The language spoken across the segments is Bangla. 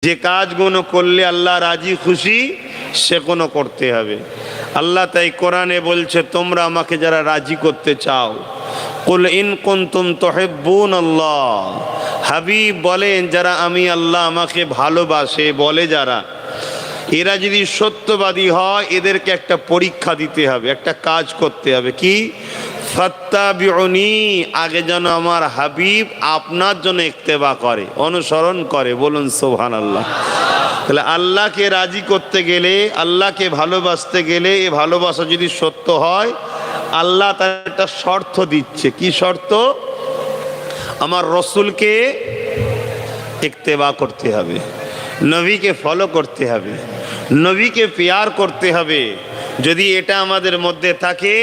যে কাজগুলো করলে আল্লাহ রাজি খুশি সেগুলো করতে হবে। আল্লাহ তাই কোরআনে বলছে, তোমরা আমাকে যারা রাজি করতে চাও, কুল ইন কুনতুম তুহিব্বুনাল্লাহ, হাবিব বলেন যারা আমি আল্লাহ আমাকে ভালোবাসে বলে যারা, এরা যদি সত্যবাদী হয় এদেরকে একটা পরীক্ষা দিতে হবে, একটা কাজ করতে হবে। কি? ফাত্তাবিউনি, আগে যেন আমার হাবিব আপনার জন্য ইত্তেবা করে, অনুসরণ করে। বলুন সুবহানাল্লাহ। তাহলে আল্লাহকে রাজি করতে গেলে, আল্লাহকে ভালোবাসতে গেলে, এ ভালোবাসা যদি সত্য হয়, আল্লাহ তার একটা শর্ত দিচ্ছে। কি শর্ত? আমার রসুলকে ইত্তেবা করতে হবে, নবীকে ফলো করতে হবে, নবীকে প্যার করতে হবে। যদি এটা আমাদের মধ্যে থাকে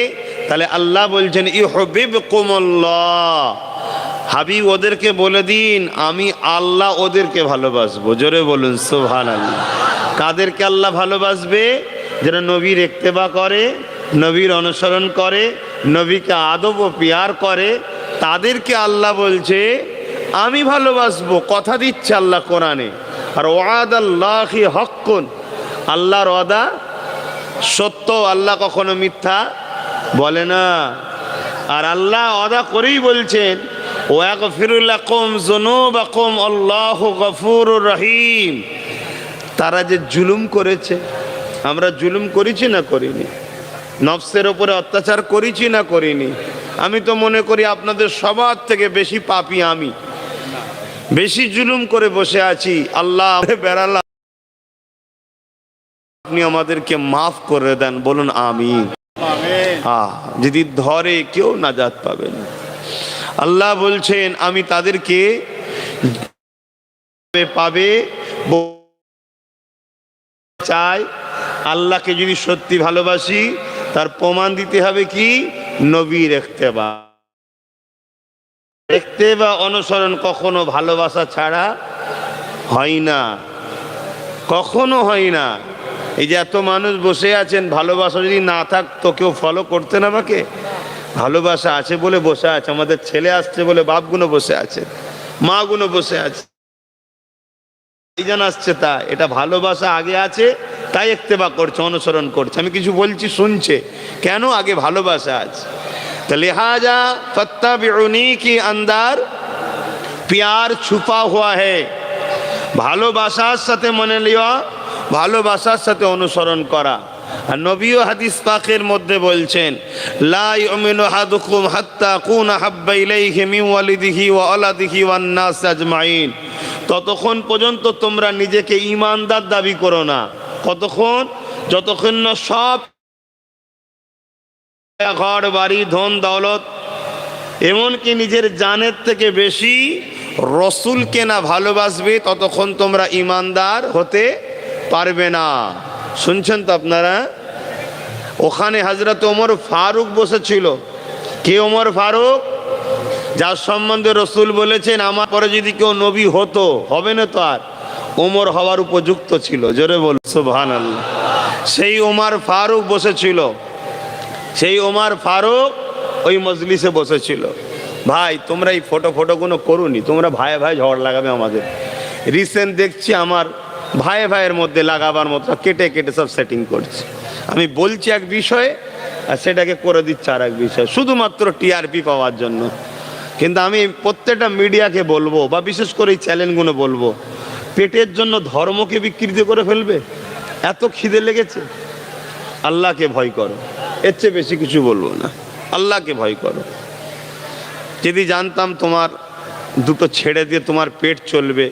তাহলে আল্লাহ বলছেন ইউহিব্বুকুমুল্লাহ, হাবিব ওদেরকে বলে দিন আমি আল্লাহ ওদেরকে ভালোবাসবো। জোরে বলুন সুবহানাল্লাহ। কাদেরকে আল্লাহ ভালোবাসবে? যারা নবীর ইত্তেবা করে, নবীর অনুসরণ করে, নবীকে আদব ও প্যার করে, তাদেরকে আল্লাহ বলছে আমি ভালোবাসবো। কথা দিচ্ছে আল্লাহ কোরআনে। আর ওয়াদাল্লাহি হাক্কুন, আল্লাহর ওয়াদা সত্য, আল্লাহ কখনো মিথ্যা বলে না। আর আল্লাহ ওয়াদা করেই বলছেন ওয়াগফিরু লাকুম যুনুবাকুম আল্লাহু গফুরুর রহিম। তারা যে জুলুম করেছে, আমরা জুলুম করেছি না করিনি? নফসের উপরে অত্যাচার করেছি না করিনি? আমি তো মনে করি আপনাদের সবার থেকে বেশি পাপী আমি, বেশি জুলুম করে বসে আছি। আল্লাহ বেড়ালাম, আপনি আমাদেরকে মাফ করে দেন। বলুন আমিন। যদি ধরে কেউ নাজাত পাবে না। আল্লাহ বলছেন আমি তাদেরকে পাবে চাই। আল্লাহকে যদি সত্যি ভালোবাসি তার প্রমাণ দিতে হবে কি? নবীর ইত্তেবা। ইত্তেবা অনুসরণ কখনো ভালোবাসা ছাড়া হয় না, কখনো হয় না। এই যে এত মানুষ বসে আছেন, ভালোবাসা যদি না থাকতো কেউ ফলো করতেন আমাকে? ভালোবাসা আছে বলে বসে আছে। আমাদের ছেলে আসছে বলে বাপগুলো বসে আছে, মাগুলো বসে আছে, আসছে। তা এটা ভালোবাসা আগে আছে তাই ইত্তেবা করছে, অনুসরণ করছে। আমি কিছু বলছি শুনছে কেন? আগে ভালোবাসা আছে। তো লিহাজা ফাত্তাবিউনি কি अंदर प्यार छुपा हुआ है। ভালোবাসার সাথে মনে লিয়া, ভালোবাসার সাথে অনুসরণ করা। আর নবীও হাদিস পাকের মধ্যে বলছেন লা ইউমিনু আহাদুকুম হাত্তা কুনা হাব্বা ইলাইহি মিন ওয়ালিদিহি ওয়া ওয়ালাদিহি ওয়ান নাস আজমাইন। ততক্ষণ পর্যন্ত তোমরা নিজেকে ঈমানদার দাবি করো না। কতক্ষণ? যতক্ষণ না সব ঘর বাড়ি ধন দৌলত এমনকি নিজের জানের থেকে বেশি রসুলকে না ভালোবাসবে, ততক্ষণ তোমরা ঈমানদার হতে পারবে না। শুনছেন তো আপনারা? ওখানে হযরত ওমর ফারুক বসেছিল। কে ওমর ফারুক? যার সম্বন্ধে রসুল বলেছেন আমার পরে যদি কেউ নবী হতো, হবে না তো আর, ওমর হওয়ার উপযুক্ত ছিল। জোরে বল সুবহানাল্লাহ। সেই ওমর ফারুক বসেছিল, সেই ওমর ফারুক ওই মজলিসে বসেছিল। ভাই তোমরা এই ফটোগুলো করুনি, তোমরা ভাই ভাই ঝড় লাগাবে আমাদের। রিসেন্ট দেখছি আমার ভাই ভাইয়ের মধ্যে লাগাবার মতো কেটে কেটে সব সেটিং করছে। আমি বলছি এক বিষয়ে আর সেটাকে করে দিচ্ছে আর এক বিষয়, শুধুমাত্র টিআরপি পাওয়ার জন্য। কিন্তু আমি প্রত্যেকটা মিডিয়াকে বলবো, বা বিশেষ করে এই চ্যানেলগুলো বলবো, পেটের জন্য ধর্মকে বিকৃত করে ফেলবে? এত খিদে লেগেছে? আল্লাহকে ভয় করো, এর চেয়ে বেশি কিছু বলবো না। আল্লাহকে ভয় করো। যদি জানতাম তোমার দুটো ছেড়ে দিয়ে তোমার পেট চলবে,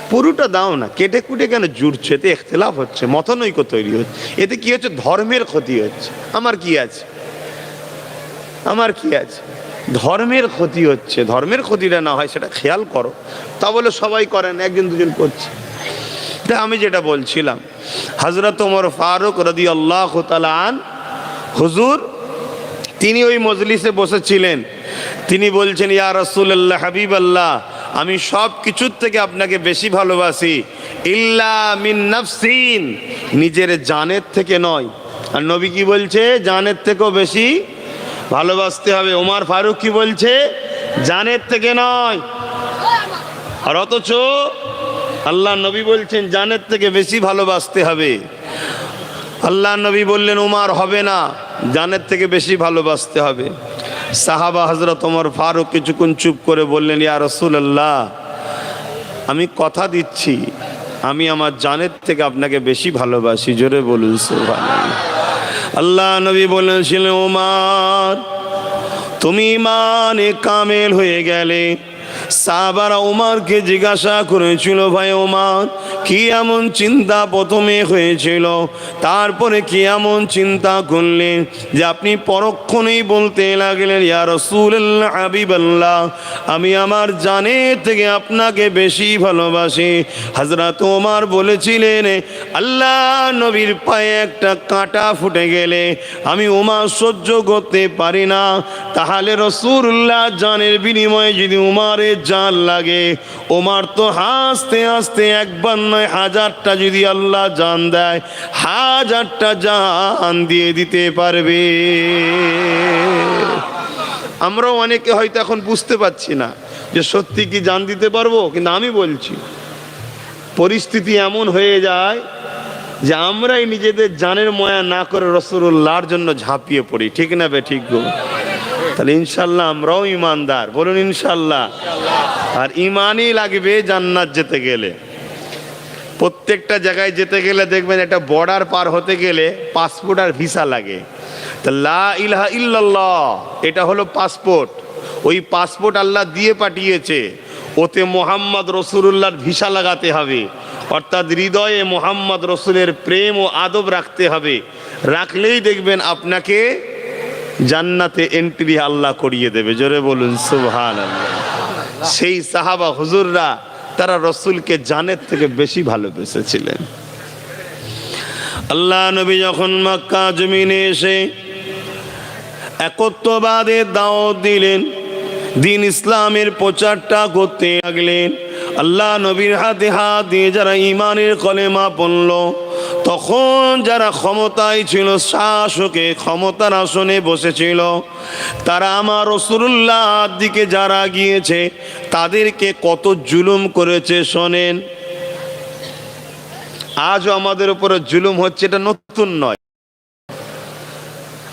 পুরোটা দাও না, কেটে কুটে কেন জুড়ছে? এতে ইখতিলাফ হচ্ছে, মতানৈক্য তৈরি হচ্ছে। এতে কি হচ্ছে? ধর্মের ক্ষতি হচ্ছে। আমার কি আছে? আমার কি আছে? ধর্মের ক্ষতি হচ্ছে। ধর্মের ক্ষতিটা না হয় সেটা খেয়াল করো। তা বলে সবাই করেন, একজন দুজন করছে। তাই আমি যেটা বলছিলাম, হযরত ওমর ফারুক রাদিয়াল্লাহু তাআলা আন হুজুর, তিনি ওই মজলিসে বসেছিলেন। তিনি বলছেন ইয়া রাসূলুল্লাহ, হাবিবাল্লাহ, আমি সব কিছুর থেকে আপনাকে বেশি ভালোবাসি, ইল্লা মিন নাফসিন, নিজের জানের থেকে নয়। আর নবী কি বলছে? জানের থেকেও বেশি ভালোবাসতে হবে। ওমর ফারুক কি বলছে? জানের থেকে নয়। আর অথচ আল্লাহ নবী বলছেন জানের থেকে বেশি ভালোবাসতে হবে। আল্লাহ নবী বললেন উমার হবে না, জানের থেকে বেশি ভালোবাসতে হবে। সাহাবা হযরত ওমর ফারুক কিছুক্ষণ চুপ করে বললেন, ইয়া রাসূলুল্লাহ, আমি কথা দিচ্ছি আমি আমার জানের থেকে আপনাকে বেশি ভালোবাসি। জোরে বলুন সুবহানাল্লাহ। আল্লাহ নবী বলেছিলেন, ওমর তুমি ইমানে কামেল হয়ে গেলে। সাহাবারা ওমরকে জিজ্ঞাসা করেছিল, ভাই ওমর কি এমন চিন্তা প্রথমে হয়েছিল, তারপরে কি এমন চিন্তা করলেন যে আপনি পরক্ষণেই বলতে লাগলেন, ইয়া রাসূলুল্লাহ হাবিবাল্লাহ, আমি আমার জানের থেকে আপনাকে বেশি ভালোবাসি। হযরত ওমর বলেছিলেন, আল্লাহ নবীর পায়ে একটা কাঁটা ফুটে গেলে আমি ওমর সহ্য করতে পারি না, তাহলে রাসূলুল্লাহ জানের বিনিময়ে যদি ওমরের জান লাগে, ওমর তো হাসতে হাসতে একবার নয় হাজারটা যদি আল্লাহ জান দেয়, হাজারটা জান দিয়ে দিতে পারবে। আমরাও অনেকে হয়তো এখন বুঝতে পারছি না যে সত্যি কি জান দিতে পারবো, কিন্তু আমি বলছি পরিস্থিতি এমন হয়ে যায় যে আমরাই নিজেদের জানের ময়া না করে রাসূলুল্লাহর জন্য ঝাঁপিয়ে পড়ি। ঠিক না বে ঠিক গো? তাহলে ইনশাল্লাহ আমরাও ইমানদার, বলুন ইনশাল্লাহ। আর ইমানই লাগবে জান্নাত যেতে গেলে। প্রত্যেকটা জায়গায় যেতে গেলে দেখবেন একটা বর্ডার পার হতে গেলে পাসপোর্ট আর ভিসা লাগে। তা লা ইলাহা ইল্লাল্লাহ এটা হলো পাসপোর্ট। ওই পাসপোর্ট আল্লাহ দিয়ে পাঠিয়েছে, ওতে মোহাম্মদ রসুলুল্লাহর ভিসা লাগাতে হবে, অর্থাৎ হৃদয়ে মোহাম্মদ রসুলের প্রেম ও আদব রাখতে হবে। রাখলেই দেখবেন আপনাকে জান্নাতে এন্ট্রি আল্লাহ করিয়ে দেবে। জোরে বলুন সুবহানাল্লাহ। সেই সাহাবা হুজুররা তারা রসুলকে জানের থেকে বেশি ভালোবেসেছিলেন। আল্লাহ নবী যখন মক্কা জমিনে এসে একত্ববাদের দাওয়াত দিলেন, দিন ইসলামের প্রচারটা করতে লাগলেন, আল্লাহ নবীর হাতে হাত দিয়ে যারা ইমানের কলেমা পড়ল, তখন যারা ক্ষমতায় ছিল, শাসকে ক্ষমতার আসনে বসেছিল, তারা আমার রাসূলুল্লাহর দিকে যারা গিয়েছে তাদেরকে কত জুলুম করেছে শোনেন। আজও আমাদের উপরে জুলুম হচ্ছে, এটা নতুন নয়।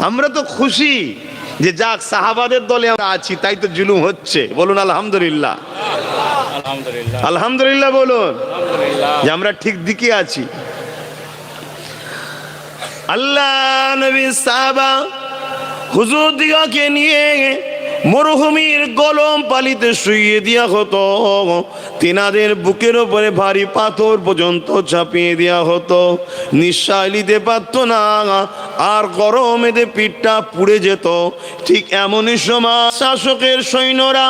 আমরা তো খুশি যে যাক সাহাবাদের দলে আমরা আছি, তাই তো জুলুম হচ্ছে। বলুন আলহামদুলিল্লাহ, আলহামদুলিল্লাহ বলুন যে আমরা ঠিক দিকে আছি। আল্লাহ নবী সাহাবা হুজুর দিগকে নিয়ে মরুভূমির গলম পালিতে শুইয়ে দেওয়া হতো, তিনাদের বুকের উপরে ভারী পাথর পর্যন্ত চাপিয়ে দেওয়া হতো, নিঃশ্বাস নিতে পারত না, আর গরমেতে পিঠটা পুড়ে যেত। ঠিক এমনই সময় শাসকের সৈন্যরা,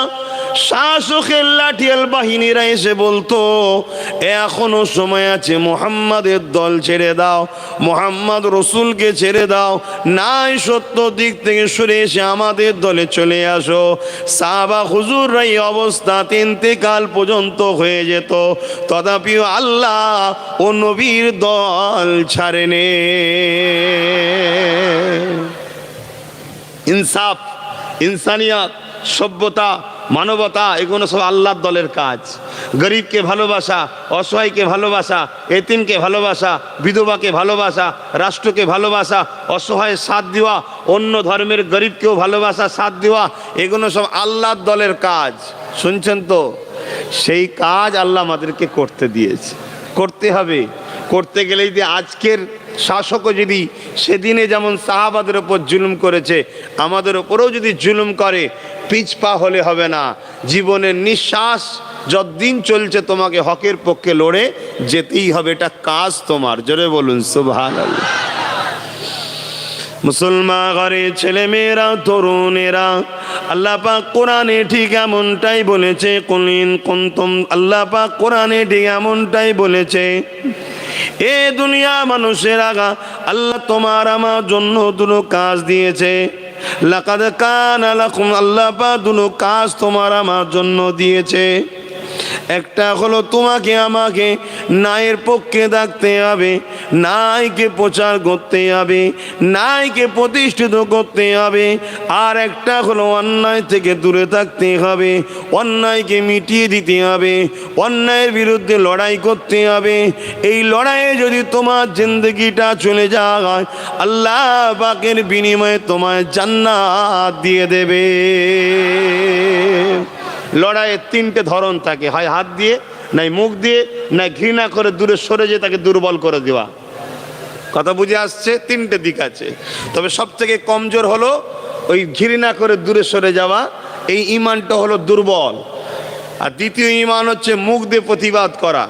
শাসকের লাঠিয়াল বাহিনীরা এসে বলতো, এখনো সময় আছে, মুহাম্মাদের দল ছেড়ে দাও, মুহাম্মদ রসুলকে ছেড়ে দাও, নাই সত্য দিক থেকে সরে এসে আমাদের দলে চলে আসো। সাহাবা হুজুররা এই অবস্থাতে ইন্তেকাল পর্যন্ত হয়ে যেত, তথাপিও আল্লাহ ও নবীর দল ছাড়েনি। ইনসাফ, ইনসানিয়াত, সভ্যতা, মানবতা, এগুলো সব আল্লাহর দলের কাজ। গরিবকে ভালোবাসা, অসহায়কে ভালোবাসা, এতিমকে ভালোবাসা, বিধবাকে ভালোবাসা, রাষ্ট্রকে ভালোবাসা, অসহায় সাথ দেওয়া, অন্য ধর্মের গরিবকেও ভালোবাসা, সাথ দেওয়া, এগুলো সব আল্লাহর দলের কাজ। শুনছেন তো? সেই কাজ আল্লাহ আমাদেরকে করতে দিয়েছে, করতে হবে। করতে গেলেই যে আজকের শাসকও যদি সেদিনে যেমন সাহাবাদের ওপর জুলুম করেছে, আমাদের ওপরেও যদি জুলুম করে, পিছপা হলে হবে না। জীবনের নিঃশ্বাস যতদিন চলছে তোমাকে হকের পক্ষে লড়ে যেতেই হবে, এটা কাজ তোমার। জোরে বলুন সুবহানাল্লাহ। মুসলমান ঘরে ছেলে মেয়েরা, তরুণেরা, আল্লাহ পাক কোরআনে ঠিক এমনটাই বলেছে, কুলিন কুনতুম, আল্লাহ পাক কোরআনে ঠিক এমনটাই বলেছে, এ দুনিয়া মানুষের আগা আল্লাহ তোমার আমার জন্য দুটো কাজ দিয়েছে। লাকাদ কানা লাকুম, আল্লাহ পাক দুটো কাজ তোমার আমার জন্য দিয়েছে। একটা হলো তোমাকে আমাকে ন্যায়ের পক্ষে থাকতে হবে, ন্যায়কে প্রচার করতে হবে, ন্যায়কে প্রতিষ্ঠিত করতে হবে। আর একটা হলো অন্যায় থেকে দূরে থাকতে হবে, অন্যায়কে মিটিয়ে দিতে হবে, অন্যায়ের বিরুদ্ধে লড়াই করতে হবে। এই লড়াইয়ে যদি তোমার জিন্দগিটা চলে যায়, আল্লাহ পাকের বিনিময়ে তোমায় জান্নাত দিয়ে দেবে। লড়াইয়ের তিনটে ধরন থাকে, হয় হাত দিয়ে, নাই মুখ দিয়ে, নাই ঘৃণা করে দূরে সরে যেয়ে তাকে দুর্বল করে দেওয়া। কথা বুঝে আসছে? তিনটে দিক আছে, তবে সব থেকে কমজোর হলো ওই ঘৃণা করে দূরে সরে যাওয়া। এই ঈমানটা হলো দুর্বল। আর দ্বিতীয় ঈমান হচ্ছে মুখ দিয়ে প্রতিবাদ করা।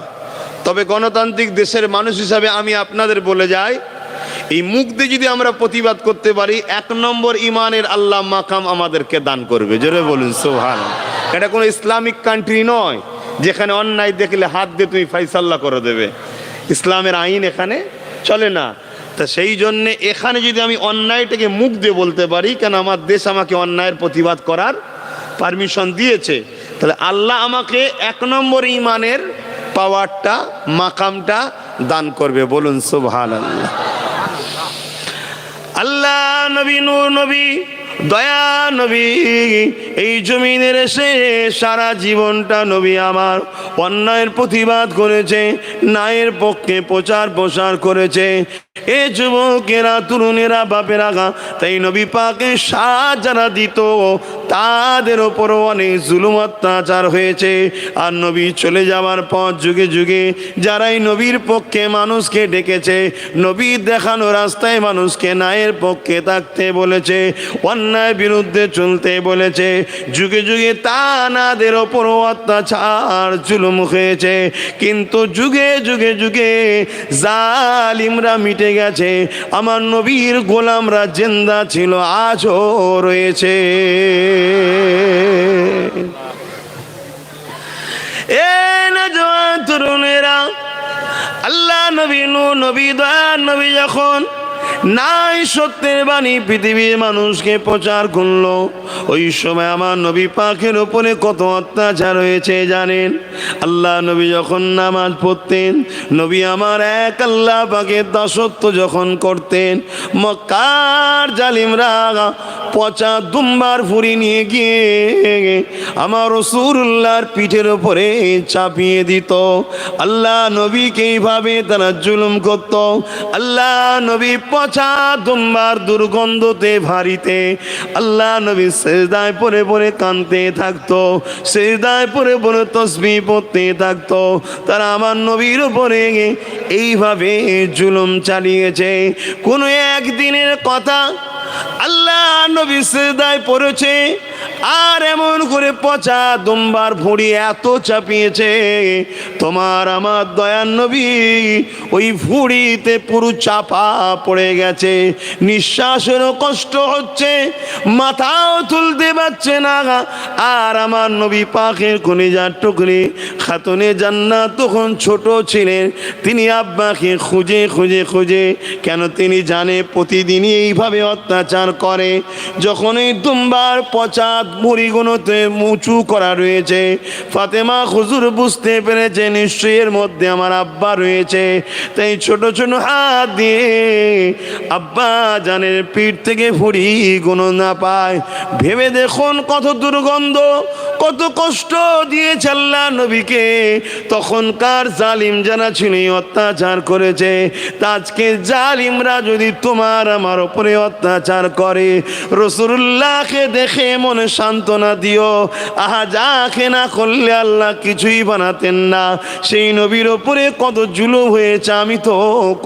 তবে গণতান্ত্রিক দেশের মানুষ হিসাবে আমি আপনাদের বলে যাই, এই মুখ দিয়ে যদি আমরা প্রতিবাদ করতে পারি, 1 নম্বর ঈমানের আল্লাহ মাকাম আমাদেরকে দান করবে। জোরে বলুন সুবহানাল্লাহ। এটা কোনো ইসলামিক কান্ট্রি নয় যেখানে অন্যায় দেখলে হাত দিয়ে তুমি ফাইসাল্লা করে দেবে। ইসলামের আইন এখানে চলে না। তা সেই জন্যে এখানে যদি আমি অন্যায়টাকে মুখ দিয়ে বলতে পারি, কেন আমার দেশ আমাকে অন্যায়ের প্রতিবাদ করার পারমিশন দিয়েছে, তাহলে আল্লাহ আমাকে 1 নম্বর ঈমানের পাওয়ারটা, মাকামটা দান করবে। বলুন সুবহানাল্লাহ। আল্লাহ নবী, নূর নবী, দয়া নবী এই জমিনের এসে সারা জীবনটা নবী আমার অন্যায়ের প্রতিবাদ করেছে, ন্যায়ের পক্ষে প্রচার প্রসার করেছে। এ যুবকেরা, তরুণেরা, বাপেরা, তাই নবী পাকে সাথ যারা দিত তাদের ওপরও অনেক জুলুম অত্যাচার হয়েছে। আর নবী চলে যাওয়ার পর যুগে যুগে যারাই নবীর পক্ষে মানুষকে ডেকেছে, নবীর দেখানো রাস্তায় মানুষকে ন্যায়ের পক্ষে থাকতে বলেছে, অন্যায় বিরুদ্ধে চলতে বলেছে, যুগে যুগে তাদের ওপরও অত্যাচার জুলুম হয়েছে। কিন্তু যুগে যুগে যুগে জালিমরা মিটে গেছে, আমার নবীর গোলামরা জিন্দা ছিল, আজও রয়েছে। এ নওজোয়ান তরুণেরা, আল্লাহ নবী, নূর নবী, দয়ার নবী যখন নাই সত্যের বাণী পৃথিবীর মানুষকে প্রচার করলো, ওই সময় আমার নবী পাকের উপরে কত অত্যাচার হয়েছে জানেন? আল্লাহ নবী যখন নামাজ পড়তেন, নবী আমার এক আল্লাহ পাকের দাসত্ব যখন করতেন, মক্কার জালিমরা পচা দুম্বার ফুরি নিয়ে গিয়ে আমার রাসূলুল্লাহর পিঠের উপরে চাপিয়ে দিত। আল্লাহ নবীকে এইভাবে তারা জুলুম করত। আল্লাহ নবী পচা দুম্বার দুর্গন্ধতে ভারিতে আল্লাহ নবী সিজদায় পড়ে পড়ে কাঁদতে থাকতো, সিজদায় পড়ে পড়ে তাসবিহ পড়তে থাকতো। তারা আমার নবীর উপরে এইভাবে জুলুম চালিয়েছে। কোনো একদিনের কথা, আল্লাহ নবী সিজদায় পড়েছে, আর এমন করে পচা দুম্বার ভুঁড়ি এত চাপিয়েছে, তোমার আমার দয়ার নবী ওই ভুঁড়িতে পুরো চাপা পড়ে গেছে, নিঃশ্বাসেরও কষ্ট হচ্ছে, মাথাও তুলতে পারছে না। আর আমার নবী পাকের কলিজার টুকরি খাতুনে জান্নাত তখন ছোট ছিলেন, তিনি আব্বাকে খুঁজে খুঁজে খুঁজে, কেন তিনি জানে প্রতিদিনই এইভাবে অত্যাচার করে। যখন এই দুম্বার পচা মুড়িগুলোতে উঁচু করা রয়েছে, ফাতেমা হুজুর বুঝতে পেরেছে নিশ্চয়ই এর মধ্যে আমার আব্বা রয়েছে। তাই ছোট ছোট হাত দিয়ে আব্বা জানের পিঠ থেকে ভুঁড়িগুলো না পায়। ভেবে দেখুন কত দুর্গন্ধ, কত কষ্ট দিয়েছে আল্লাহ নবীকে। তখনকার জালিম যারা ছিল অত্যাচার করেছে, আজকে জালিমরা যদি তোমার আমার উপরে অত্যাচার করে, রাসূলুল্লাহকে দেখে মনে সান্ত্বনা দিও। আহা, যাকে না করলে আল্লাহ কিছুই বানাতেন না, সেই নবীর ওপরে কত জুলুম হয়েছে, আমি তো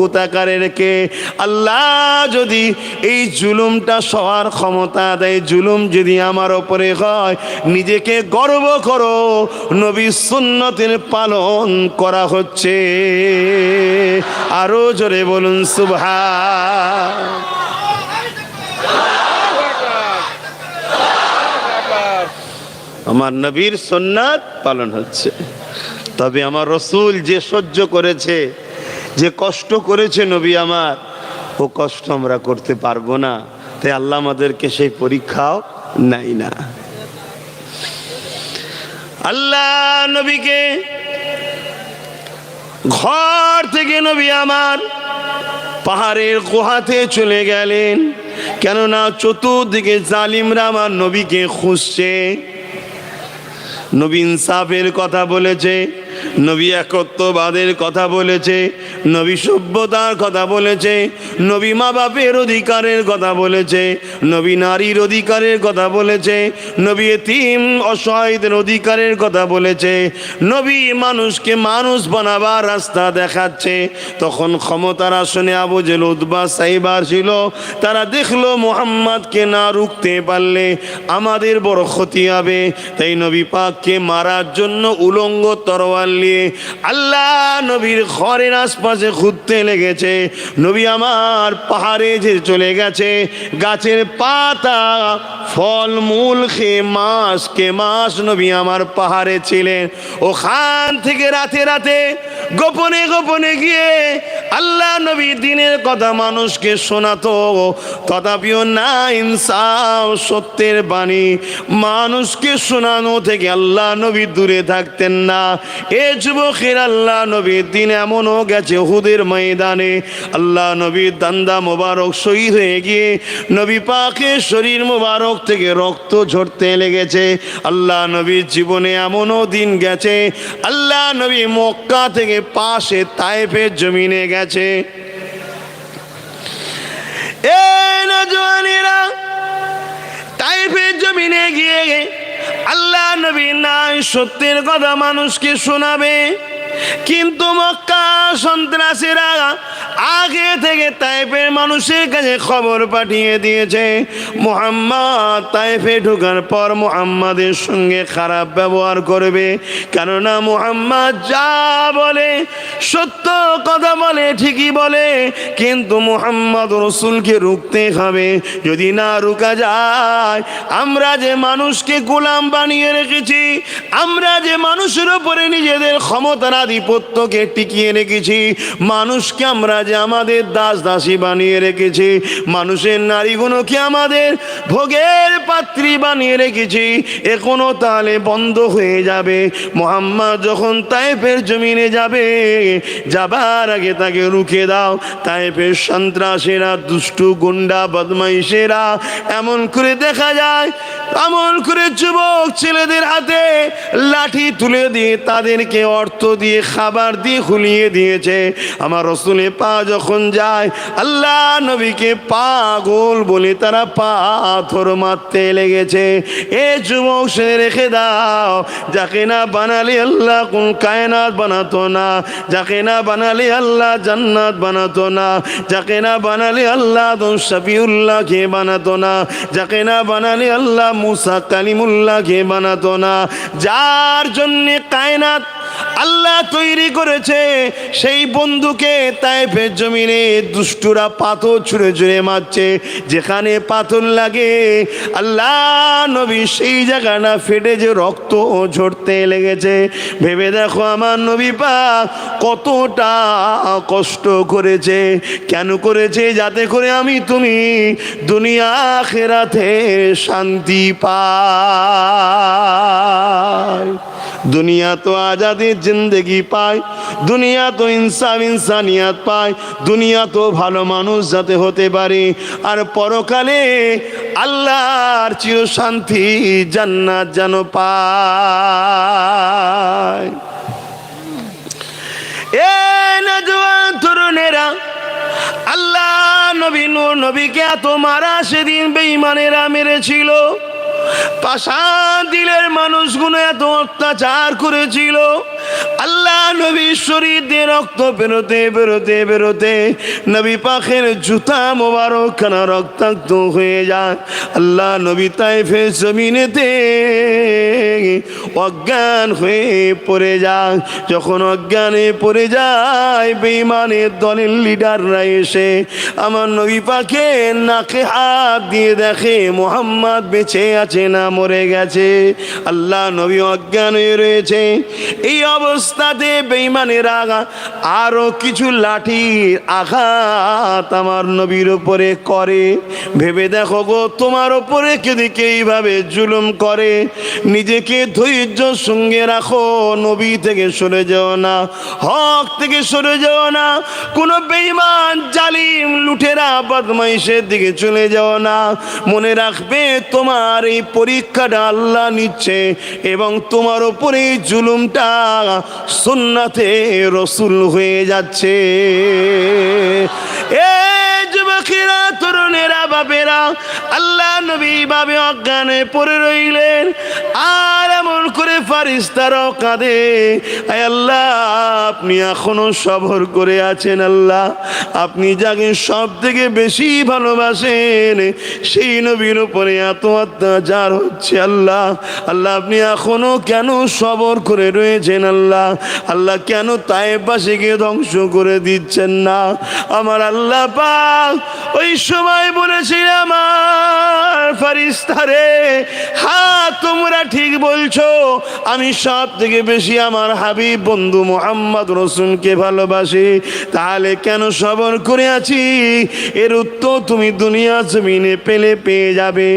কোথাকারে রেখে। আল্লাহ যদি এই জুলুমটা সবার ক্ষমতা দেয়, জুলুম যদি আমার ওপরে হয়, নিজেকে গর্ব করো, নবী সুন্নতের পালন করা হচ্ছে। আরো জোরে বলুন সুবহান। আমার নবীর সুন্নাত পালন হচ্ছে। তবে আমার রসুল যে সহ্য করেছে, যে কষ্ট করেছে নবী আমার, ও কষ্ট আমরা করতে পারবো না। তাই আল্লাহ আমাদেরকে সেই পরীক্ষাও নাই না। আল্লাহ নবীকে ঘর থেকে নবী আমার পাহাড়ের গুহাতে চলে গেলেন, কেননা চতুর্দিকে জালিমরা আমার নবীকে খুঁজছে। নবী ইনসাফের কথা বলেছে, নবী একত্ববাদের কথা বলেছে, নবী সভ্যতার কথা বলেছে, নবী মা বাপের অধিকারের কথা বলেছে, নবী নারীর অধিকারের কথা বলেছে, নবী এতিম অসহায়দের অধিকারের কথা বলেছে, নবী মানুষকে মানুষ বানাবার রাস্তা দেখাচ্ছে। তখন ক্ষমতার আসনে আবু জেহেল উতবা সাইবা ছিল। তারা দেখলো মুহাম্মদকে না রুখতে পারলে আমাদের বড় ক্ষতি হবে, তাই নবী পাককে মারার জন্য উলঙ্গ তরোয়ার নিয়ে আল্লাহ নবীর ঘরের আশপাশে ঘুরতে লেগেছে। নবী আমার পাহাড়ে যে চলে গেছে, গাছের পাতা ফল মূল খেয়ে মাস নবী আমার পাহাড়ে ছিলেন। ওখান থেকে রাতে রাতে গোপনে গোপনে গিয়ে আল্লাহ নবী দিনের কথা মানুষকে শোনাতো। তথাপিও না ইনসাফ সত্যের বাণী মানুষকে শোনানো থেকে আল্লাহ নবী দূরে থাকতেন না। এ যুবকের আল্লাহ নবীর দিন এমনও গেছে উহুদের ময়দানে আল্লাহ নবীর দান্দা মোবারক শহীদ হয়ে গিয়ে নবী পাকের শরীর মোবারক থেকে রক্ত ঝরতে লেগেছে। আল্লাহ নবীর জীবনে এমনও দিন গেছে আল্লাহ নবী মক্কা থেকে পাশে তায়েফের জমিনে গেছে। এই নওজওয়ানেরা তায়েফের জমিনে গিয়ে আল্লাহ নবী নাই সত্যের কথা মানুষকে শোনাবে, কিন্তু মক্কা সন্ত্রাসীরা আগে থেকে তায়েফের মানুষের কাছে খবর পাঠিয়ে দিয়েছে মুহাম্মদ তায়েফে ঢোকার পর মুহাম্মাদের সঙ্গে খারাপ ব্যবহার করবে, কেননা মুহাম্মদ যা বলে সত্য কথা বলে, ঠিকই বলে, কিন্তু মুহাম্মদ রসুলকে রুখতে হবে। যদি না রুকা যায়, আমরা যে মানুষকে গোলাম বানিয়ে রেখেছি, আমরা যে মানুষের উপরে নিজেদের ক্ষমতার আধিপত্যকে টিকিয়ে রেখেছি, মানুষকে আমরা যে আমাদের দাস দাসী বানিয়ে রেখেছি, মানুষের নারীগুলোকে আমাদের ভোগের পাত্রী বানিয়ে রেখেছি, এখনো তাহলে বন্ধ হয়ে যাবে। মুহাম্মদ যখন তায়েফের জমিনে যাবে, যাবার আগে তাকে রুখে দাও। তায়েফের সন্ত্রাসীরা, দুষ্টু গুন্ডা বদমাইশেরা এমন করে দেখা যায়, এমন করে যুবক ছেলেদের হাতে লাঠি তুলে দিয়ে তাদেরকে অর্থ দিয়ে খাবার দিয়ে খুলিয়ে দিয়েছে। আমার রসুলের পা যখন যায়, আল্লাহ নবীকে পাগল বলে তারা পাথর মারতে লেগেছে। এ যুবক সে রেখে দাও, যাকে না বানালে আল্লাহ কোন কায়নাত বানাতো না, যাকে না বানালে আল্লাহ জান্নাত বানাতো না, যাকে না বানালে আল্লাহ শফিউল্লাহকে বানাতো না, যাকে না বানালে আল্লাহ মুসা কালিমুল্লাহকে বানাতো না। যার জন্যে কায়নাত আল্লাহ তৈরি করেছে, সেই বন্ধুকে তায়েফের জমিনে দুষ্টুরা পাথর ছুঁড়ে ছুঁড়ে মারছে। যেখানে পাথর লাগে আল্লাহ নবী সেই জায়গাটা ফেটে যে রক্ত ঝরতে লেগেছে। ভেবে দেখো আমার নবী পাক কতটা কষ্ট করেছে। কেন করেছে? যাতে করে আমি তুমি দুনিয়া আখিরাতে শান্তি পাই। দুনিয়া তো আজাদের জিন্দেগি পায়, দুনিয়া তো ইনসাফ ইনসানিয়াত পায়, দুনিয়া তো ভালো মানুষ যাতে হতে পারে, আর পরকালে আল্লাহর চির শান্তি জান্নাত যেন পায়। এ নওজওয়ান তরুণেরা, আল্লাহ নবী নূর নবীকে এত মারা সেদিন বেঈমানেরা মেরেছিল, পাষাণ দিলের মানুষগুলো এত অত্যাচার করেছিল। আল্লাহ নবী শরীর দিয়ে রক্ত বেরোতে বেরোতে বেরোতে নবী পাকের জুতা মোবারক খানা রক্তাক্ত হয়ে যায়। আল্লাহ নবী তায়েফের জমিনেতে অজ্ঞান হয়ে পড়ে যায়। যখন অজ্ঞানে পড়ে যায়, বেঈমানের দলের লিডাররা এসে আমার নবী পাকে নাকে হাত দিয়ে দেখে মুহাম্মদ বেঁচে আছে না মরে গেছে। আল্লাহ নবী অজ্ঞান হয়ে রয়েছে। এই অবস্থা অবস্থাতে বেঈমানেরা আরো কিছু লাঠির আঘাত আমার নবীর উপরে করে। ভেবে দেখো গো, তোমার উপরে কেদিকে এইভাবে জুলুম করে, নিজেকে ধৈর্য সঙ্গে রাখো, নবী থেকে সরে যেও না, হক থেকে সরে যেও না, কোন বেঈমান জালিম লুটেরা বদমাইশের দিকে চলে যাও না। মনে রাখবে তোমার এই পরীক্ষাটা আল্লাহ নিচ্ছে এবং তোমার উপরে জুলুমটা সুন্নাতে রসুল হয়ে যাচ্ছে। এ যুবকেরা, তরুণেরা, বাপেরা, আল্লাহ নবী ভাবে অজ্ঞানে পড়ে রইলেন, আর এমন করে ফারিস্তারাও কাঁদে, আয় আল্লাহ আপনি এখনো সবর করে আছেন। আল্লাহ আপনি যাকে সব থেকে বেশি ভালোবাসেন সেই নবীর উপরে এত অত্যাচার হচ্ছে। আল্লাহ আল্লাহ আপনি এখনো কেন সবর করে রয়েছেন? আল্লাহ আল্লাহ কেন তায়েফবাসীকে ধ্বংস করে দিচ্ছেন না? আমার আল্লাহ পাক ওই সময় বলেছিল, আমার ফারিস্তারে, হ্যাঁ তোমরা ঠিক বলছো, আমি সব থেকে বেশি আমার হাবিব বন্ধু মুহাম্মদ রাসূলকে ভালোবাসি, তাহলে কেন সবর করে আছি? এর উত্তর তুমি দুনিয়া জমিনে পেয়ে যাবে।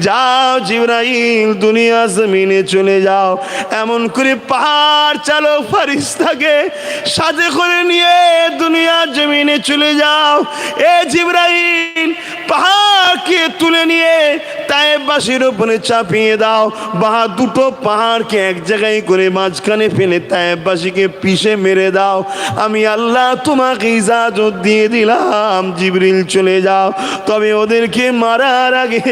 যাও জিবরাইল, দুনিয়া জমিনে চলে যাও, এমন করে পাহাড় চালক ফারিস্তাকে সাথে করে নিয়ে দুনিয়া জমিনে চলে যাও। এ জিবরাইল, পাহাড়কে তুলে নিয়ে তায়েফবাসীর উপরে চাপিয়ে দাও, দুটো পাহাড়কে এক জায়গায় করে মাঝখানে ফেলে তায়েফবাসীকে পিষে মেরে দাও। আমি আল্লাহ তোমাকে ইজাজত দিয়ে দিলাম, জিবরিল চলে যাও, তবে ওদেরকে মারার আগে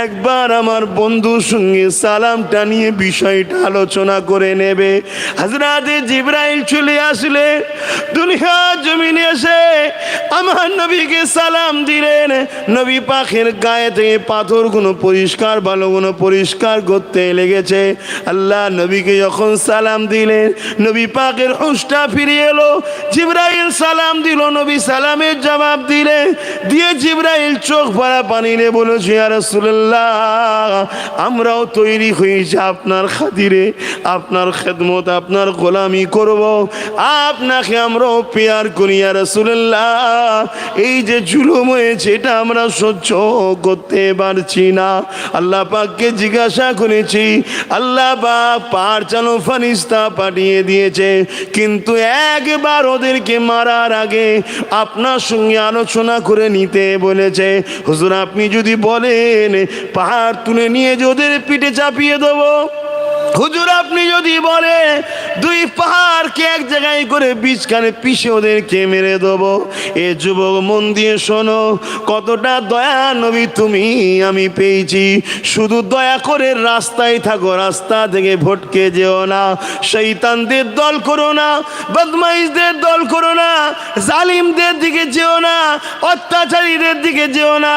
একবার আমার বন্ধুর সঙ্গে সালামটা নিয়ে বিষয়টা আলোচনা করে নেবে। হযরতে জিবরাইল চলে আসলে দুনিয়া জমিনে এসে আমার নবীকে সালাম দিলেন। নবী পাকের গায়ে থেকে পাথরগুলো পরিষ্কার, ভালোগুলো পরিষ্কার করতে লেগেছে। আল্লাহ নবীকে যখন সালাম দিলেন, নবী পাকের হুঁশটা ফিরে এলো। জিবরাইল সালাম দিল, নবী সালামের জবাব দিয়ে জিবরাইল চোখ ভরা পানি নিয়ে বলেছে, ইয়া রাসূলুল্লাহ আমরাও তৈরি হয়েছি আপনার খাতিরে, আপনার খেদমত, আপনার গোলামি করব, আপনাকে আমরাও পেয়ার করি ইয়া রাসূলুল্লাহ। এই যে জুলুম হয়েছে এটা আমরা সহ্য করতে পারছি না। আল্লাহ পাককে জিজ্ঞাসা করেছি, আল্লাহ পাক পাহাড় চালক ফারিস্তা পাঠিয়ে দিয়েছে, কিন্তু একবার ওদেরকে মারার আগে আপনার সঙ্গে আলোচনা করে নিতে বলেছে। হুজুর আপনি যদি বলেন পাহাড় তুলে নিয়ে যে ওদের পিঠে চাপিয়ে দেবো, হুজুর আপনি যদি বলে দুই পাহাড়কে এক জায়গায় করে বীজখানে পিষে ওদেরকে মেরে দেবো, এ যুবক মন দিয়ে শোনো, কতটা দয়া নবী তুমি আমি পেয়েছি। শুধু দয়া করে রাস্তায় থাকো, রাস্তা থেকে ভটকে যেও না, শয়তানদের দল করো না, বদমাইশদের দল করো না, জালিমদের দিকে যেও না, অত্যাচারীদের দিকে যেও না।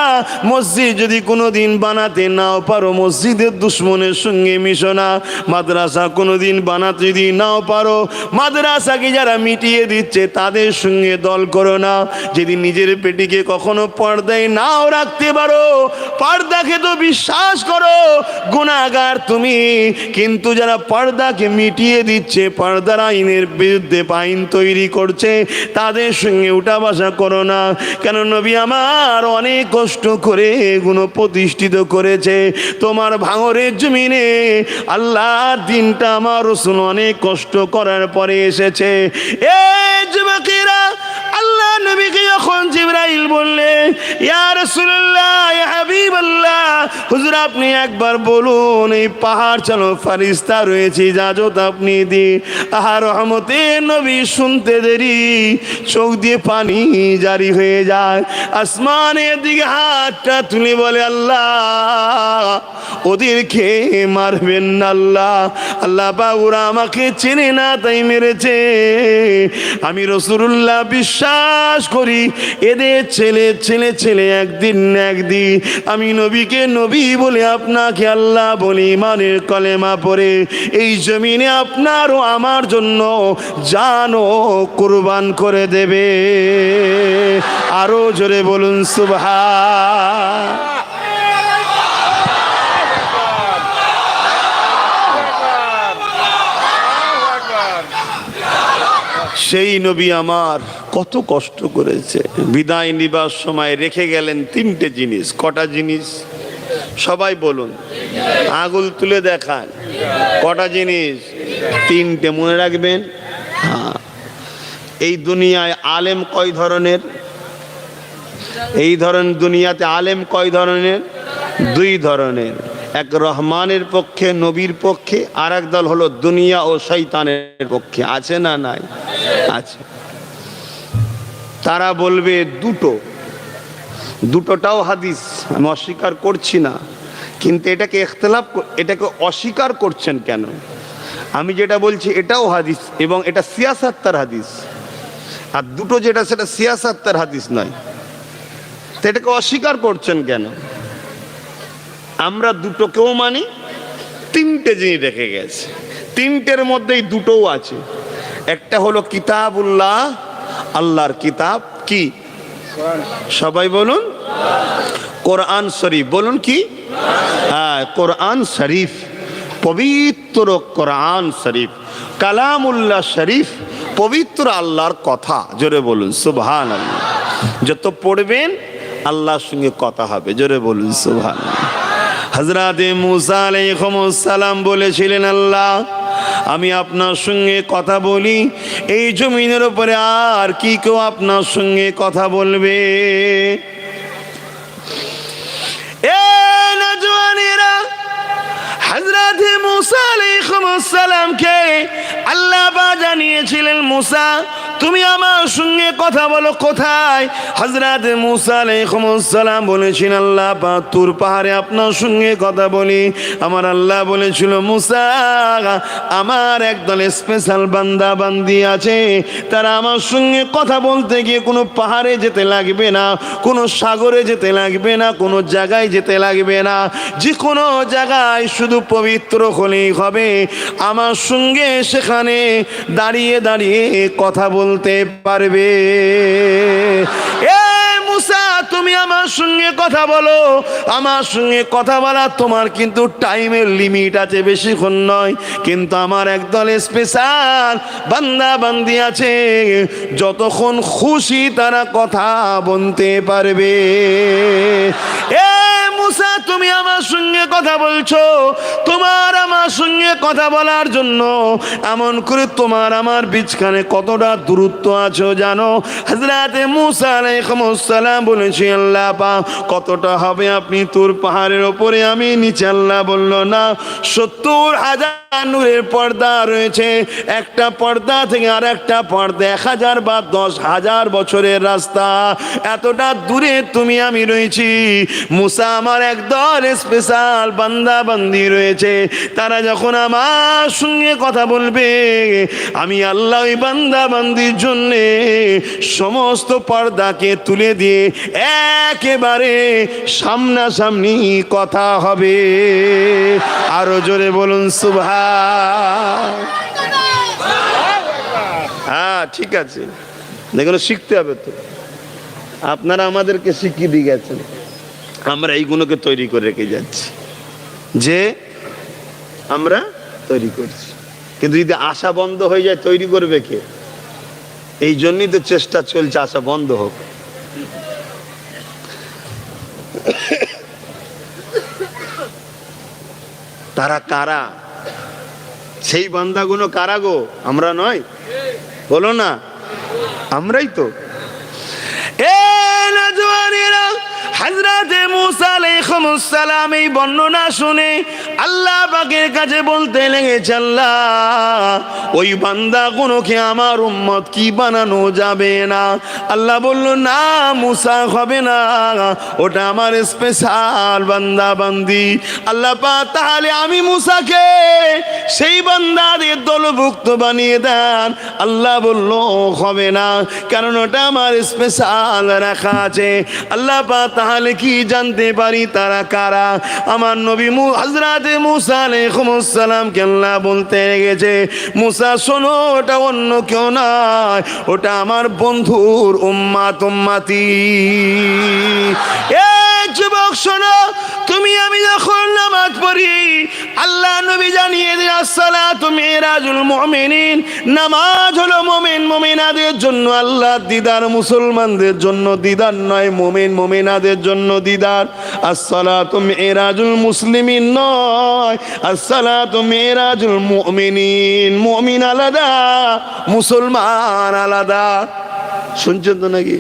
মসজিদ যদি কোনোদিন বানাতে নাও পারো, মসজিদের দুশ্মনের সঙ্গে মিশো না। মাদ্রাসা কোনোদিন বানাতে যদি নাও পারো, মাদ্রাসাকে যারা মিটিয়ে দিচ্ছে তাদের সঙ্গে দল করো না। যদি নিজের পেটিকে কখনো পর্দায় নাও রাখতে পারো, পর্দাকে তো বিশ্বাস করো গুনাহগার তুমি, কিন্তু যারা পর্দাকে মিটিয়ে দিচ্ছে, পর্দার আইনের বিরুদ্ধে আইন তৈরি করছে, তাদের সঙ্গে উঠা বসা করো না। কেন নবী আমার অনেক কষ্ট করে এগুলো প্রতিষ্ঠিত করেছে তোমার ভাঙরের জমিনে। আল্লাহ দিনটা আমার রাসূল অনেক কষ্ট করার পরে এসেছে। এই যুবকেরা, আল্লাহ নবীকে যখন জিবরাইল বললে, ইয়া রাসূলুল্লাহ, ইয়া হাবিবাল্লাহ, হুজুর আপনি একবার বলুন এই পাহাড় চালক ফারিস্তা রয়েছে, ইজাজত আপনি দিন। আর রহমতে নবী শুনতে দেরি, চোখ দিয়ে পানি জারি হয়ে যায়, আসমানের দিকে হাতটা তুলে বলে, আল্লাহ ওদেরকে মারবেন না আল্লাহ, আল্লাহ বাবুরা আমাকে চেনে না তাই মেরেছে। আমি রাসূলুল্লাহ বিশ্বাস করি এদের ছেলে ছেলে ছেলে একদিন না একদিন আমি নবীকে নবী বলে আপনাকে আল্লাহ বলে ইমানের কলেমা পড়ে এই জমিনে আপনার ও আমার জন্য জানও কুরবান করে দেবে। আরো জোরে বলুন সুবহান। সেই নবী আমার কত কষ্ট করেছে, বিদায় নিবার সময় রেখে গেলেন তিনটে জিনিস। কটা জিনিস সবাই বলুন, আঙুল তুলে দেখান। কটা জিনিস? তিনটে, মনে রাখবেন। হ্যাঁ, এই দুনিয়ায় আলেম কয় ধরনের? এই ধরনের দুনিয়াতে আলেম কয় ধরনের? দুই ধরনের। এক রহমানের পক্ষে, নবীর পক্ষে, আর এক দল হলো দুনিয়া ও শয়তানের পক্ষে। আছে না নাই? আছে। তারা বলবে দুটো, দুটোটাও হাদিস, আমি অস্বীকার করছি না, কিন্তু এটাকে ইখতিলাফ, এটাকে অস্বীকার করছেন কেন? আমি যেটা বলছি এটাও হাদিস এবং এটা সিয়াসাত্তার হাদিস, আর দুটো যেটা সেটা সিয়াসাত্তার হাদিস নয়, তো এটাকে অস্বীকার করছেন কেন? আমরা দুটোকেও মানি। তিনটে জিনিস রেখে গেছে, তিনটের মধ্যেই দুটোও আছে। একটা হলো কিতাবুল্লাহ, আল্লাহর কিতাব। কি? সবাই বলুন কোরআন শরীফ। বলুন কি? হ্যাঁ, কোরআন শরীফ, পবিত্র কোরআন শরীফ, কালামুল্লাহ শরীফ, পবিত্র আল্লাহর কথা। জোরে বলুন সুবহানাল্লাহ। যত পড়বেন আল্লাহর সঙ্গে কথা হবে। জোরে বলুন সুবহানাল্লাহ। হযরতে মুসা আলাইহিস সালাম বলেছিলেন, আল্লাহ আমি আপনার সঙ্গে কথা বলি, এই জমিনের উপরে আর কি কেউ আপনার সঙ্গে কথা বলবে? এ নওজওয়ানেরা, হযরতে মুসা আলাইহিস সালামকে আল্লাহ জানিয়েছিলেন, মুসা তুমি আমার সঙ্গে কথা বলো কোথায়? হযরতে মুসা আলাইহিস সালাম বলেছেন, আল্লাহ পাক তুর পাহাড়ে আপনার সঙ্গে কথা বলি। আমার আল্লাহ বলেছিল, মুসা আমার একদল স্পেশাল বান্দা বান্দি আছে, তারা আমার সঙ্গে কথা বলতে গিয়ে কোনো পাহাড়ে যেতে লাগবে না, কোনো সাগরে যেতে লাগবে না, কোনো জায়গায় যেতে লাগবে না, যে কোনো জায়গায় শুধু পবিত্র হলেই হবে। আমার সঙ্গে সেখানে দাঁড়িয়ে দাঁড়িয়ে কথা বলতে পারবে। এ মুসা তুমি আমার সঙ্গে কথা বলো, আমার সঙ্গে কথা বলা তোমার কিন্তু টাইমের লিমিট আছে, বেশিক্ষণ নয়। কিন্তু আমার একদল স্পেশাল বান্দা বান্দি আছে, যতক্ষণ খুশি তারা কথা বলতে পারবে। এ মুসা তুমি আমার সঙ্গে কথা বলছো, তোমার আমার সঙ্গে কথা বলার জন্য এমন করে তোমার আমার বিচখানে কতটা দূরত্ব আছে জানো? হযরতে মুসা আলাইহিস সালাম বলেছে, আল্লাহ পাক কতটা হবে আপনি তুর পাহাড়ের উপরে, আমি নিচে। আল্লাহ বলল, না, 70,000 নূরের পর্দা রয়েছে, একটা পর্দা থেকে আর একটা পর্দা 1000 বা 10,000 বছরের রাস্তা, এতটা দূরে তুমি আমি রয়েছি। মুসা আমার একদল স্পেশাল বান্দা বান্দি রয়েছে, তারা যখন আমার সঙ্গে কথা বলবে, আমি আল্লাহ ওই বান্দা বান্দির জন্যে সমস্ত পর্দাকে তুলে দিয়ে একেবারে সামনাসামনি কথা হবে। আরো জোরে বলুন সুবহান। হ্যাঁ ঠিক আছে, দেখুন শিখতে হবে তো, আপনারা আমাদেরকে শিখিয়ে দিয়ে গেছেন, আমরা এইগুলোকে তৈরি করে রেখে যাচ্ছি, যে আমরা তৈরি করছি। কিন্তু যদি আশা বন্ধ হয়ে যায়, তৈরি করবে কে? এই জন্যই তো চেষ্টা চলছে আশা বন্ধ হোক। তারা কারা? সেই বান্দাগুলো কারা গো? আমরা নয়? বলো না, আমরাই তো। এ নওজওয়ানেরা, হযরতে মুসা আলাইহিস সালাম এই বর্ণনা শুনে আল্লাহ পাকের কাছে বলতে লেগেছে, আল্লাহ ওই বান্দাগুলোকে আমার উম্মত কি বানানো যাবে না? আল্লাহ বলল, না মুসা হবে না, ওটা আমার স্পেশাল বান্দা বান্দি। আল্লাহ পাক তাহলে আমি মুসাকে সেই বান্দাদের দলভুক্ত বানিয়ে দেন। আল্লাহ বলল, হবে না, কারণ ওটা আমার স্পেশাল রাখা আছে। আল্লাহ পাক তাহলে কি জানতে পারি তারা কারা? আমার নবী হযরতে মুসা আলাইহিস সালামকে আল্লাহ বলতে গেছে, মুসা শোনো, ওটা অন্য কেউ নয়, ওটা আমার বন্ধুর উম্মাত উম্মতি। যুবক শোনো, তুমি আমি যখন নামাজ পড়ি, আল্লাহ নবী জানিয়ে দেন আসসালাতু মিরাজুল মুমিনিন, নামাজ হলো মুমিন মুমিনাদের জন্য আল্লাহর দিদার, মুসলমানদের জন্য দিদার নয়, মুমিন মুমিনাদের জন্য দিদার। আসসালাতু মিরাজুল মুসলিমিন নয়, আসসালাতু মিরাজুল মুমিনিন। মুমিন আলাদা, মুসলমান আলাদা। শুনছেন তো নাকি?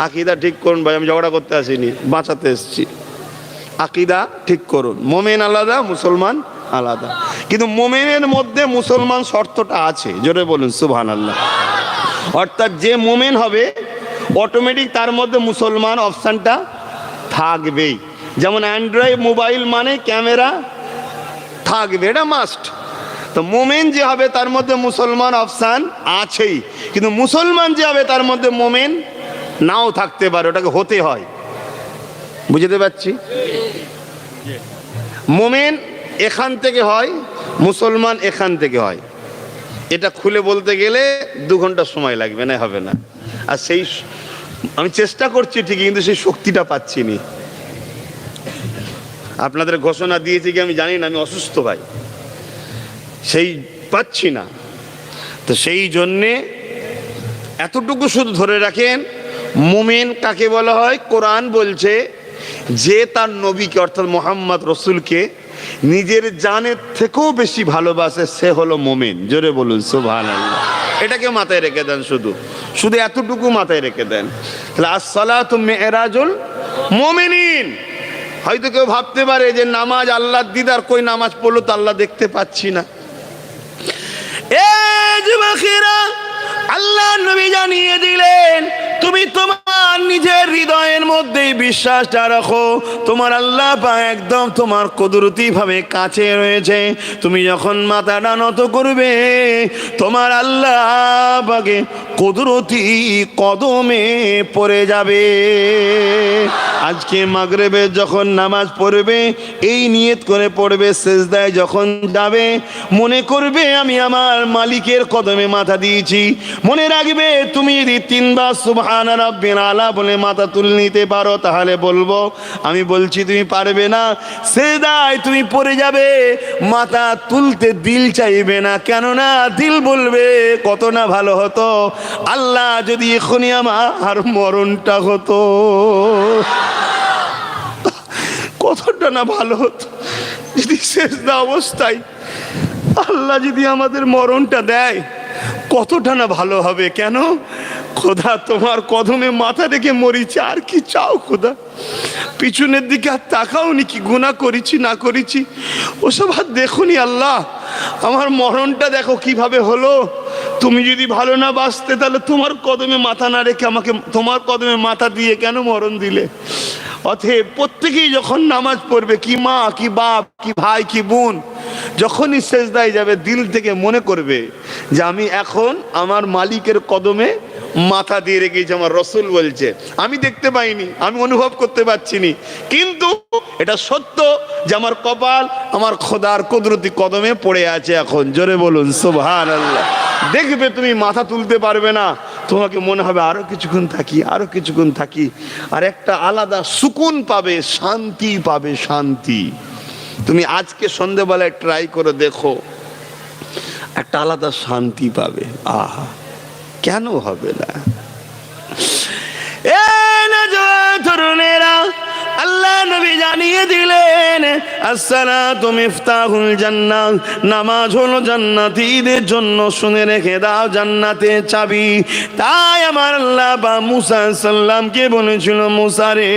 আকীদা ঠিক করুন ভাই, আমি ঝগড়া করতে আসিনি, বাঁচাতে এসেছি। আকীদা ঠিক করুন, মুমিন আলাদা, মুসলমান আলাদা। কিন্তু মুমিনের মধ্যে মুসলমান শর্তটা আছে, জোরে বলুন সুবহানাল্লাহ। অর্থাৎ যে মুমিন হবে অটোমেটিক তার মধ্যে মুসলমান অপশানটা থাকবেই। যেমন অ্যান্ড্রয়েড মোবাইল মানে ক্যামেরা থাকবে, এটা মাস্ট। তো মুমিন যে হবে তার মধ্যে মুসলমান অপশান আছেই, কিন্তু মুসলমান যে হবে তার মধ্যে মুমিন নাও থাকতে পারে, ওটাকে হতে হয়। বুঝতে পারছি? মুমিন এখান থেকে হয়, মুসলমান এখান থেকে হয়। এটা খুলে বলতে গেলে 2 ঘন্টা সময় লাগবে, না হবে না। আর সেই আমি চেষ্টা করছি ঠিকই, কিন্তু সেই শক্তিটা পাচ্ছি নি। আপনাদের ঘোষণা দিয়েছি কি আমি জানি না, আমি অসুস্থ ভাই, সেই পাচ্ছি না। তো সেই জন্যে এতটুকু শুধু ধরে রাখেন, মুমিন কাকে বলা হয়? কোরআন বলছে যে তার নবীকে অর্থাৎ মোহাম্মদ রসুলকে নিজের জানের থেকেও বেশি ভালোবাসে, সে হলো মুমিন। জোরে বলুন সুবহানাল্লাহ। এটাকে মাথায় রেখে দেন, শুধু শুধু এতটুকু মাথায় রেখে দেন। তাহলে আসসালাতু মিরাজুল মুমিনিন। হয়তো কেউ ভাবতে পারে যে নামাজ আল্লাহর দিদার, কই নামাজ পড়লো তো আল্লাহ দেখতে পাচ্ছি না। আল্লাহ নবী জানিয়ে দিলেন, তুমি তোমার নিজের হৃদয়ের মধ্যেই বিশ্বাসটা রাখো, তোমার আল্লাহ পাক একদম তোমার কুদরতি ভাবে কাছে রয়েছে। তুমি যখন মাথাটা নত করবে, তোমার আল্লাহ পাকে কুদরতি কদমে পড়ে যাবে। আজকে মাগরিবে যখন নামাজ পড়বে, এই নিয়ত করে পড়বে, সেজদায় যখন যাবে মনে করবে আমি আমার মালিকের কদমে মাথা দিয়েছি। মনে রাখবে, তুমি যদি 3 বার সুবহান রাব্বিল আলা বলে মাথা তুলে নিতে পারো, তাহলে বলবো। আমি বলছি তুমি পারবে না, সেজদায় তুমি পড়ে যাবে, মাথা তুলতে দিল চাইবে না। কেননা দিল বলবে কত না ভালো হতো আল্লাহ যদি এখনই আমার মরণটা হতো, কতটা না ভালো হতো যদি সেজদা অবস্থায় আল্লাহ যদি আমাদের মরণটা দেয়, কতটা না ভালো হবে। কেন? খোদা তোমার কদমে মাথা রেখে মরিছে, আর কি চাও খোদা? পিছনের দিকে আর তাকাওনি কি গুনাহ করেছি না করেছি, ওসব আর দেখোনি আল্লাহ? আমার মরণটা দেখো কিভাবে হলো। তুমি যদি ভালো না বাঁচতে, তাহলে তোমার কদমে মাথা না রেখে আমাকে তোমার কদমে মাথা দিয়ে কেন মরণ দিলে? অতএব প্রত্যেকেই যখন নামাজ পড়বে, কি মা কি বাপ কি ভাই কি বোন, যখনই সেজদায় যাবে দিল থেকে মনে করবে যে আমি এখন আমার মালিকের কদমে মাথা দিয়ে রেখেছি। আমার রসুল বলছে, আমি দেখতে পাইনি, আমি অনুভব করতে পারছি নি, কিন্তু এটা সত্য যে আমার কপাল আমার খোদার কুদরতি কদমে পড়ে আছে এখন। জোরে বলুন সুবহানাল্লাহ। দেখবে তুমি মাথা তুলতে পারবে না, তোমাকে মনে হবে আরো কিছুক্ষণ থাকি, আরো কিছুক্ষণ থাকি, আর একটা আলাদা সুকুন পাবে, শান্তি পাবে, শান্তি। তুমি আজকে সন্ধ্যেবেলায় ট্রাই করে দেখো, একটা আলাদা শান্তি পাবে। আহা, কেন হবে না? তরুণেরা, আল্লাহ নবী জানিয়ে দিলেন আসসালাতু মিফতাহুল জান্নাহ, নামাজ হলো জান্নাতীদের জন্য। শুনে রেখে দাও, জান্নাতের চাবি। তাই আমার আল্লাহ বা মুসা সাল্লামকে বলেছিল, মুসা রে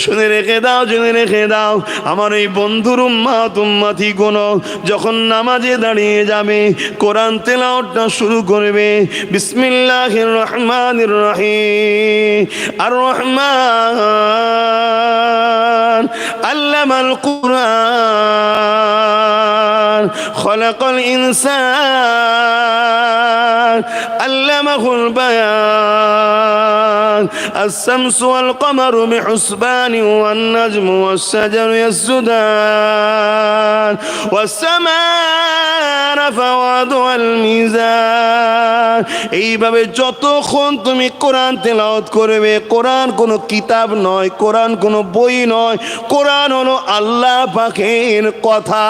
শুনে রেখে দাও, জেনে রেখে দাও, আমার এই বন্ধুর উম্মতি গুণ যখন নামাজে দাঁড়িয়ে যাবে, কোরআন তেলাওয়াতটা শুরু করবে, বিসমিল্লাহির রহমানির রহিম, আর রহমান আল্লামাল কুরআন খলাকাল ইনসান আল্লামাহুল বায়ান আশ-শামসু ওয়াল কমারু বিহুসবানি ওয়ান নাজমু ওয়াশ-শাজারু ইয়াসজুদান ওয়াস-সামাa'u كفف ووضع الميزان এইভাবে যতক্ষণ তুমি কোরআন তেলাওয়াত করবে, কোরআন কোনো কিতাব নয়, কোরআন কোনো বই নয়, কোরআন হলো আল্লাহ পাকের কথা।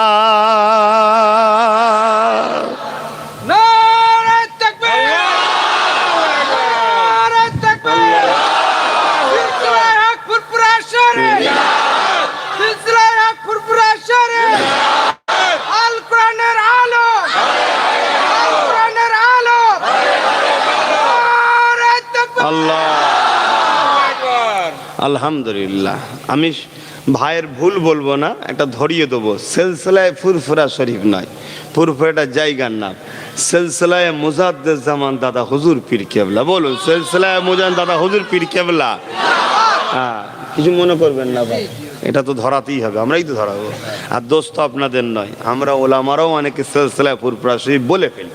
নারে তাকবীর, নারে তাকবীর, সিলসিলা হক ফুরফুরা শরীফ, সিলসিলা হক ফুরফুরা শরীফ, আল কোরআনের আলো, আল কোরআনের আলো, নারে তাকবীর। আল্লাহ আলহামদুলিল্লাহ। আমি ভাইয়ের ভুল বলবো না, একটা ধরিয়ে দেবো। সিলসিলায়ে ফুরফুরা শরীফ নয়, ফুরফুরাটা জায়গার নাম। সিলসিলায়ে মুজাদ্দেদ জামান দাদা হুজুর পীর কেবলা। বলুন সিলসিলায়ে মুজান দাদা হুজুর পীর কেবলা। হ্যাঁ, কিছু মনে করবেন না ভাই, এটা তো ধরাতেই হবে, আমরাই তো ধরাবো। আর দোষ তো আপনাদের নয়, আমরা ওলামারাও অনেকে সিলসিলায়ে ফুরফুরা শরীফ বলে ফেলি।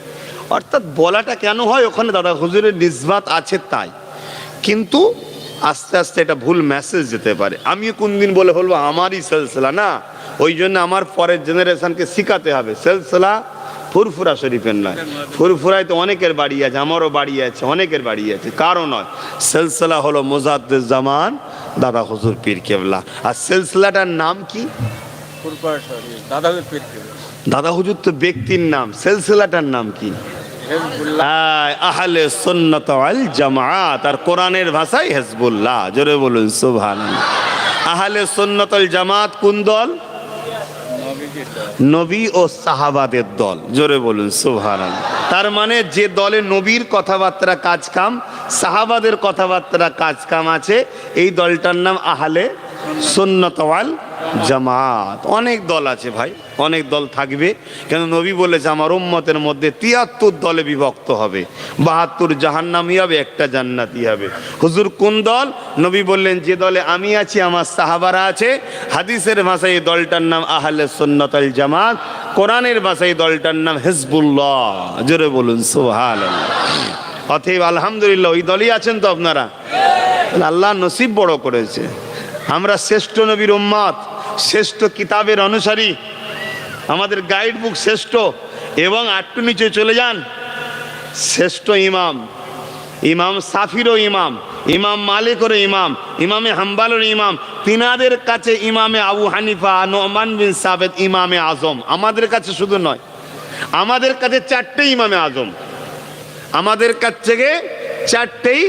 অর্থাৎ বলাটা কেন হয়, ওখানে দাদা হুজুরের নিসবাত আছে তাই, কিন্তু আস্তে আস্তে এটা ভুল মেসেজ যেতে পারে। আমিও কোন দিন বলে বলবো আমারই সিলসিলা না, ওই জন্য আমার পরের জেনারেশনকে শিখাতে হবে সিলসিলা ফুরফুরা শরীফের নয়। ফুরফুরায় তো অনেকের বাড়ি আছে, আমারও বাড়ি আছে, অনেকের বাড়ি আছে, কারো নয়। সিলসিলা হলো মুজাদ্দেদ জামান দাদা হুজুর পীর কেবলা। আর সিলসিলাটার নাম কি? ফুরফুরা শরীফ, দাদা হুজুর পীর কেবলা। দাদা হুজুর তো ব্যক্তির নাম, সিলসিলাটার নাম কি? আহলে সুন্নাত ওয়াল জামাত, আর কোরআনের ভাষায় হিজবুল্লাহ। জোরে বলুন সুবহানাল্লাহ। আহলে সুন্নাত ওয়াল জামাত কোন দল? নবী ও সাহাবাদের দল। জোরে বলুন সুবহানাল্লাহ। তার মানে যে দলে নবীর কথাবার্তা কাজ কাম, সাহাবাদের কথাবার্তা কাজ কাম আছে, এই দলটার নাম আহলে সুন্নাত ওয়াল জামাত। অনেক দল আছে ভাই, অনেক দল থাকবে, কেন নবী বলেছে আমার উম্মতের মধ্যে 73 দলে বিভক্ত হবে, 72 জাহান্নামী হবে, একটা জান্নাতি হবে। হুজুর কোন দল? নবী বললেন যে দলে আমি আছি, আমার সাহাবারা আছে। হাদিসের ভাষায় এই দলটার নাম আহলে সুন্নাত ওয়াল জামাত, কোরআনের ভাষায় দলটার নাম হিজবুল্লাহ। জোরে বলুন সুবহানাল্লাহ। অতএব আলহামদুলিল্লাহ ওই দলই আছেন তো আপনারা। আল্লাহ নসিব বড় করেছে, আমরা শ্রেষ্ঠ নবীর উম্মত, শ্রেষ্ঠ কিতাবের অনুসারী, আমাদের গাইড বুক শ্রেষ্ঠ। এবং একটু নিচে চলে যান, শ্রেষ্ঠ ইমাম, ইমাম সাফিরও ইমাম, ইমাম মালিকেরও ইমাম, ইমামে হাম্বালের ইমাম, তিনাদের কাছে ইমামে আবু হানিফা, নোমান বিন সাবেত ইমামে আজম। আমাদের কাছে শুধু নয়, আমাদের কাছে 4টে ইমামে আজম, আমাদের কাছ থেকে 4টেই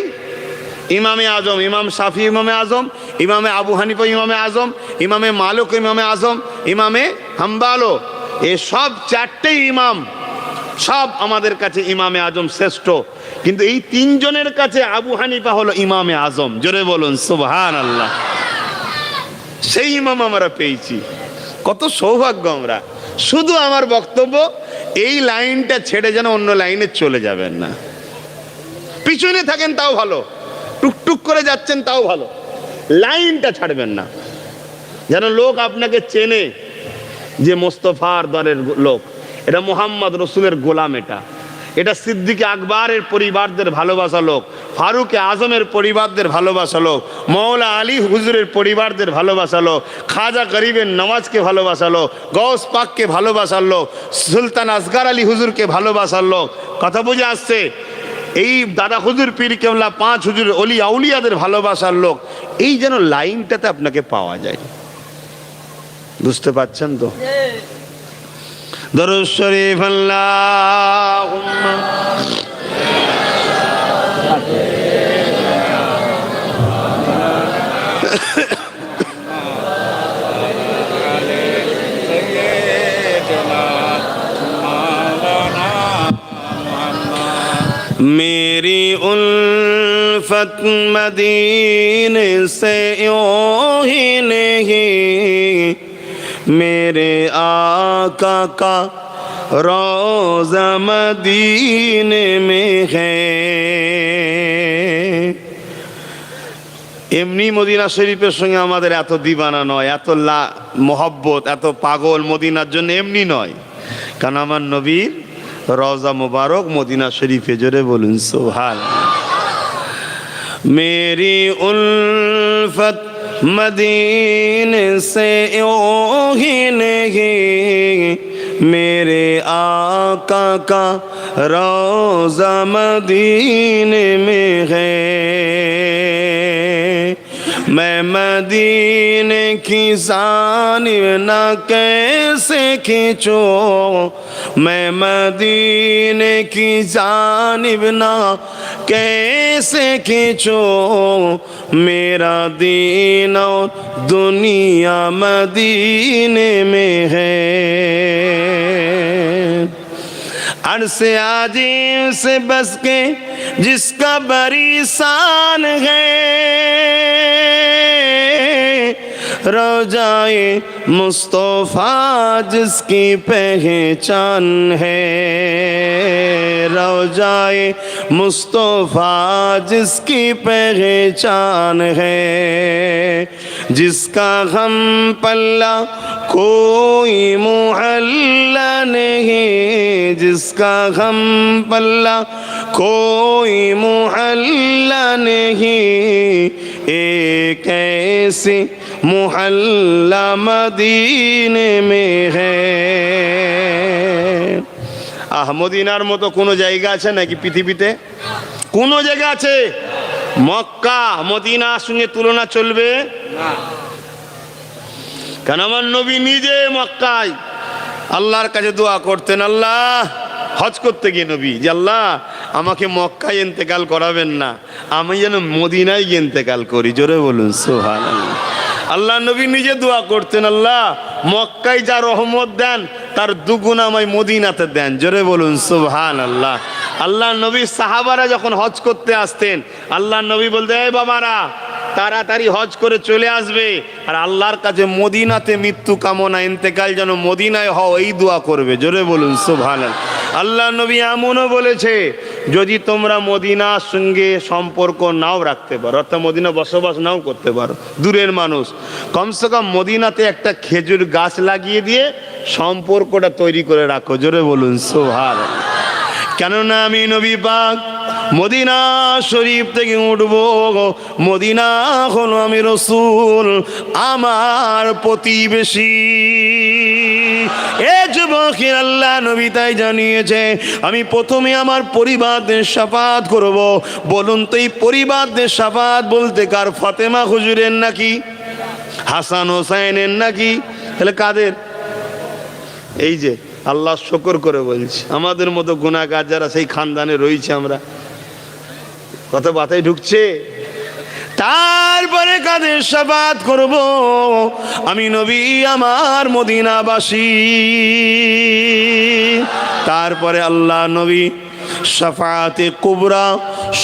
ইমামে আজম। ইমাম শাফি ইমামে আজম, ইমামে আবু হানিফা ইমামে আজম, ইমামে মালিক ইমামে আজম, ইমামে হাম্বালও, এ সব 4টেই ইমাম, সব আমাদের কাছে ইমামে আজম শ্রেষ্ঠ। কিন্তু এই 3 জনের কাছে আবু হানিফা হলো ইমামে আজম। জোরে বলুন সুবহানাল্লাহ। সেই ইমাম আমরা পেয়েছি, কত সৌভাগ্য আমরা। শুধু আমার বক্তব্য, এই লাইনটা ছেড়ে যেন অন্য লাইনে চলে যাবেন না। পিছনে থাকেন তাও ভালো, টুকটুক করে যাচ্ছেন তাও ভালো, লাইনটা ছাড়বেন না, যেন লোক আপনাকে চেনে যে মোস্তফার দলের লোক, এটা মোহাম্মদ রসুলের গোলাম, এটা সিদ্দিক আকবরের পরিবারদের ভালোবাসা লোক, ফারুক আজমের পরিবারদের ভালোবাসা লোক, মৌলা আলী হুজুরের পরিবারদের ভালোবাসা লোক, খাজা গরিবের নওয়াজকে ভালোবাসা লোক, গৌস পাককে ভালোবাসার লোক, সুলতান আসগার আলী হুজুরকে ভালোবাসার লোক। কথা বুঝে আসছে? এই দাদা হুজুর পীর কেবলা, 5 হুজুর অলি আউলিয়াদের ভালোবাসার লোক। এই যেন লাইনটাতে আপনাকে পাওয়া যায়, বুঝতে পারছেন তো? দরুদ শরীফ আল্লাহুম্মা मेरी उल्फत मदीने से यूं ही नहीं, मेरे आका का रोज़ा मदीने में है। এমনি মদিনা শরীফের সঙ্গে আমাদের এত দিবানা নয়, এত মহব্বত, এত পাগল মদিনার জন্য এমনি নয়, কারণ আমার নবীর রওজা মুবারক মদিনা শরীফে। জোরে বলুন সুবহানাল্লাহ। মেরি উলফত মদিনে সে यूं ही नहीं, मेरे आका का रोज़ा मदीने में है। मैं मदीने की जानिब ना कैसे खींचो, मैं मदीने की जानिब ना कैसे खींचो, मेरा दीन और दुनिया मदीने में है। अरसे आजीम से बस के जिसका बड़ी शान है, रोजाए मुस्तफा जिसकी पहचान है, रोजाए मुस्तफा जिसकी पहचान है, जिसका हम पल्ला कोई मुहल्ला नहीं, जिसका हम पल्ला कोई मुहल्ला नहीं, एक ऐसे मुहल्ला मदीने में है। মদিনার মতো কোনো জায়গা আছে নাকি পৃথিবীতে? কোনো জায়গা আছে? মক্কা মদিনার সঙ্গে তুলনা চলবে না। কারণ আমার নবী নিজে মক্কায় আল্লাহর কাছে দোয়া করতেন, আল্লাহ হজ করতে গিয়ে নবী যে আল্লাহ আমাকে মক্কায় ইন্তেকাল করাবেন না, আমি যেন মদিনায় গিয়ে ইন্তেকাল করি। জোরে বলুন সুবহানাল্লাহ। আল্লাহ নবী নিজে দোয়া করতেন, আল্লাহ মক্কায় যা রহমত দেন তার দুগুণ আমায় মদিনাতে দেন। জোরে বলুন সুবহানাল্লাহ। আল্লাহ নবী সাহাবারা যখন হজ করতে আসতেন, আল্লাহ নবী বলতেন, এই বাবারা তাড়াতাড়ি হজ করে চলে আসবে, আর আল্লাহর কাছে মদিনাতে মৃত্যু কামনা, ইন্তেকাল যেন মদিনায় হও, এই দোয়া করবে। জোরে বলুন সুবহানাল্লাহ। আল্লাহ নবী এমনও বলেছে, যদি তোমরা মদিনার সঙ্গে সম্পর্ক নাও রাখতে পারো, অর্থাৎ মদিনা বসবাস নাও করতে পারো, দূরের মানুষ, কমসে কম মদিনাতে একটা খেজুর গাছ লাগিয়ে দিয়ে সম্পর্কটা তৈরি করে রাখো। জোরে বলুন সুবহানাল্লাহ। কেননা আমি নবী পাক মদিনা শরীফ থেকে উঠবো, মদিনা হলো আমি রসুল আমার প্রতিবেশী। এ যুবকের আল্লাহ নবী তাই জানিয়েছে, আমি প্রথমে আমার পরিবারদের শাফাত করব। বলুন তো এই পরিবারদের শাফাত বলতে কার? ফাতেমা হুজুরের নাকি হাসান হোসাইনের নাকি? তাহলে কাদের? এই যে আল্লাহ শুকর করে বলছি, আমাদের মতো গুনাহগার যারা সেই খানদানে রয়েছে, আমরা কত বাতায় ঢুকছে। তারপরে কাদের শাফাত করব? আমি নবী আমার মদিনাবাসী। তারপরে আল্লাহ নবী শাফাতে কুবরা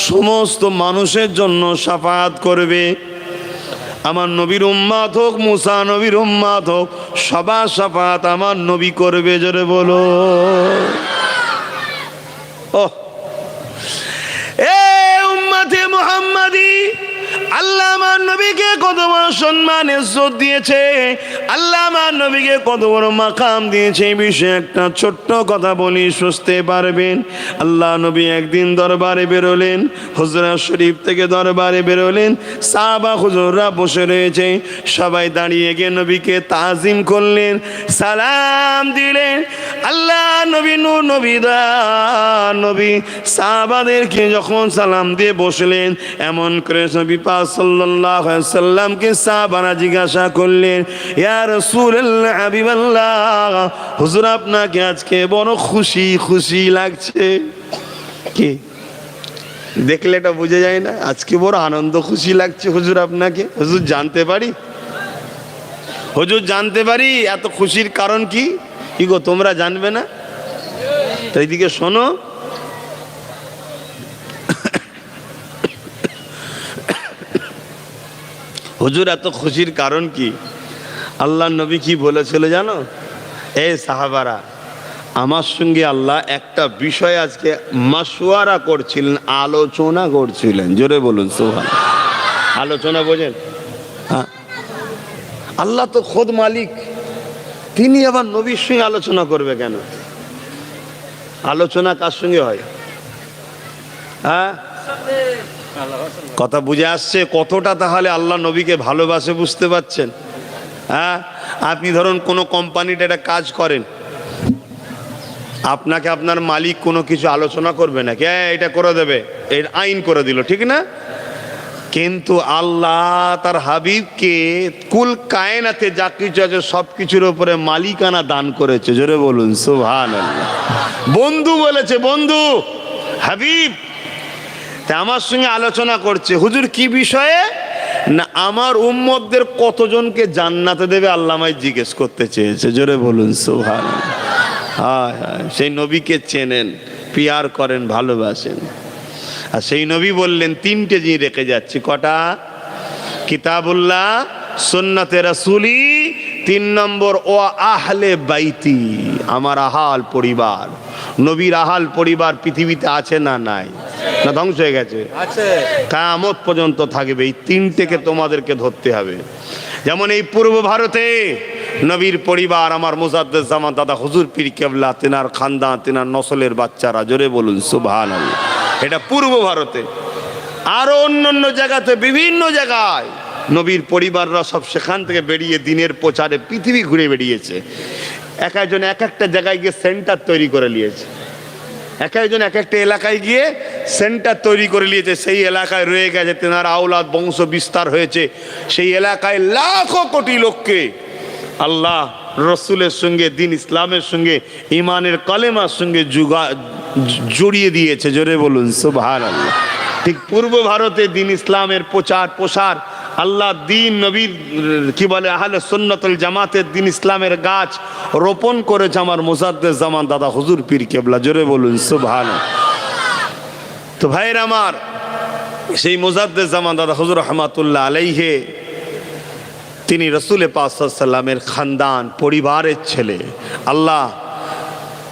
সমস্ত মানুষের জন্য শাফাত করবে। আমার নবীর উম্মত হোক, মুসা নবীর উম্মত হোক, সবার শাফাত আমার নবী করবে। জোরে বলো ও উম্মতে মুহাম্মাদি। আল্লাহ আমার নবীকে কত বড় সম্মান ইজ্জত দিয়েছে, আল্লাহ আমার নবীকে কত বড় মাকাম দিয়েছে, এই বিষয়ে একটা ছোট্ট কথা বলি, বুঝতে পারবেন। আল্লাহ নবী একদিন দরবারে বেরোলেন, হুজরা শরীফ থেকে দরবারে বেরোলেন, সাহাবা হুজুররা বসে রয়েছে, সবাই দাঁড়িয়ে গিয়ে নবীকে তাজিম করলেন, সালাম দিলেন। আল্লাহ নবী নূর নবী দা নবী সাহাবাদেরকে যখন সালাম দিয়ে বসলেন, এমন করে নবী পাক সাল্লাল্লাহু আলাইহি সাল্লামকে সাহাবারা জিজ্ঞাসা করলেন, ইয়া রাসূলুল্লাহ হাবিবাল্লাহ, হুজুর আপনাকে আজকে বড় খুশি খুশি লাগছে। কি দেখলে এটা বুঝে যায় না? আজকে বড় আনন্দ খুশি লাগছে হুজুর আপনাকে। হুজুর জানতে পারি, হুজুর জানতে পারি এত খুশির কারণ কি? কি গো তোমরা জানবে না? তো এইদিকে শোনো, হুজুর এত খুশির কারণ কি? আল্লাহ নবী কি বলেছিল জানো? এই সাহাবারা, আমার সঙ্গে আল্লাহ একটা বিষয় আজকে মাশওয়ারা করছিলেন, আলোচনা করছিলেন। জোরে বলুন সুবহানাল্লাহ। আলোচনা বোঝেন? হ্যাঁ, আল্লাহ তো খোদ মালিক, তিনি আবার নবীর সঙ্গে আলোচনা করবে কেন? আলোচনা কার সঙ্গে হয়? হ্যাঁ, কথা বুঝে আসছে? কতটা তাহলে আল্লাহ নবীকে ভালোবাসে বুঝতে পারছেন? হ্যাঁ, আপনি ধরুন কোনো কোম্পানিতে একটা কাজ করেন, আপনাকে আপনার মালিক কোনো কিছু আলোচনা করবে নাকি, এটা করে দেবে, এর আইন করে দিল, ঠিক না? কিন্তু আল্লাহ তার হাবিবকে কুল কায়নাতে যা কিছু আছে সব কিছুর উপরে মালিকানা দান করেছে। জোরে বলুন সুবহানাল্লাহ। বন্ধু বলেছে, বন্ধু হাবিব। তা আমার সঙ্গে আলোচনা করছে, হুজুর কি বিষয়ে? না, আমার উম্মতদের কতজনকে জান্নাতে দেবে আল্লাহ আমায় জিজ্ঞেস করতে চেয়েছে। জোরে বলুন সুবহানাল্লাহ। হায় হায়, সেই নবীকে চেনেন, পিয়ার করেন, ভালোবাসেন। আর সেই নবী বললেন তিনটে জিনিস রেখে যাচ্ছি। কটা? কিতাবুল্লাহ, সুন্নাতে রাসূলি, 3 নম্বর ও আহলে বাইতি, আমার আহাল পরিবার। নবীর আহাল পরিবার পৃথিবীতে আছে না নাই? না ধ্বংস হয়ে গেছে? আছে। কিয়ামত পর্যন্ত থাকবে। এই তিনটেকে তোমাদেরকে ধরতে হবে। যেমন এই পূর্ব ভারতে নবীর পরিবার, আমার মুজাদ্দেদ জামান দাদা হুজুর পীর কেবলা, তেনার খানদান, তেনার নসলের বাচ্চারা। জোরে বলুন সুবহানাল্লাহ। এটা পূর্ব ভারতে। আরো অন্যান্য জায়গাতে, বিভিন্ন জায়গায় নবীর পরিবাররা সব সেখান থেকে বেরিয়ে দিনের প্রচারে পৃথিবী ঘুরে বেরিয়েছে। এক একজন এক একটা জায়গায় গিয়ে সেন্টার তৈরি করে নিয়েছে। এক একজন এক একটা এলাকায় গিয়ে সেন্টার তৈরি করে নিয়েছে। সেই এলাকায় রয়ে গেছে, তেনার আওলাদ বংশ বিস্তার হয়েছে। সেই এলাকায় লাখো কোটি লোককে আল্লাহ রসুলের সঙ্গে, দিন ইসলামের সঙ্গে, ইমানের কালেমার সঙ্গে জড়িয়ে দিয়েছে। জোরে বলুন সুবহানাল্লাহ। ঠিক পূর্ব ভারতে দিন ইসলামের প্রসার, আল্লাহ দিন নবীর কি বলে আহলে সুন্নাতুল জামাতের দিন ইসলামের গাছ রোপণ করেছে আমার মুজাদ্দেদ জামান দাদা হুজুর পীর কেবলা। জোরে বলুন সুবহানাল্লাহ। তো ভাইরা আমার, সেই মুজাদ্দেদ জামান দাদা হুজুর রহমাতুল্লাহ আলাইহে, তিনি রসুল পাক সাল্লাল্লাহু আলাইহি ওয়াসাল্লামের খানদান পরিবারের ছেলে। আল্লাহ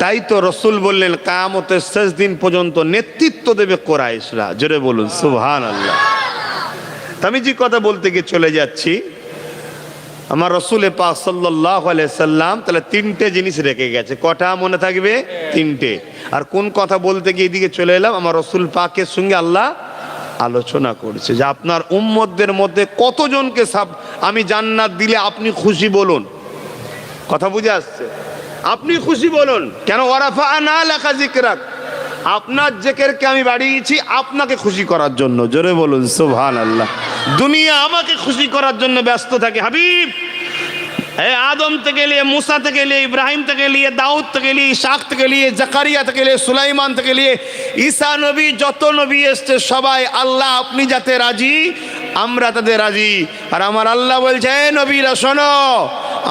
তাই তো রসুল বললেন কিয়ামতের শেষ দিন পর্যন্ত নেতৃত্ব দেবে কুরাইশরা। জোরে বলুন সুবহানাল্লাহ। আমি যে কথা বলতে গিয়ে চলে যাচ্ছি, আমার রসুল পাক সাল্লাল্লাহু আলাইহি সাল্লাম তাহলে তিনটে জিনিস রেখে গেছে। কটা মনে থাকবে? তিনটে। আর কোন কথা বলতে গিয়ে এদিকে চলে এলাম, আমার রসুল পাকের সঙ্গে আল্লাহ আলোচনা করছে যে আপনার উম্মতদের মধ্যে কতজনকে আমি জান্নাত দিলে আপনি খুশি বলুন। কথা বুঝে আসছে? আপনি খুশি বলুন। কেন? ওয়ারাফা'না লাকা যিকরাক, আপনার জিকিরকে আমি বাড়িয়েছি আপনাকে খুশি করার জন্য। জোরে বলুন সুবহানাল্লাহ। দুনিয়া আমাকে খুশি করার জন্য ব্যস্ত থাকে। হাবিব आदम থেকে নিয়ে, मूसा থেকে নিয়ে, ইব্রাহিম থেকে নিয়ে, দাউদ থেকে নিয়ে, ইসহাক থেকে নিয়ে, জাকারিয়া থেকে নিয়ে, সুলাইমান থেকে নিয়ে, ঈসা নবী, যত নবী এসছে সবাই আল্লাহ আপনি যাতে রাজি আমরা তাতে রাজি। আর আমার আল্লাহ বলছে, হে নবীরা শোনো,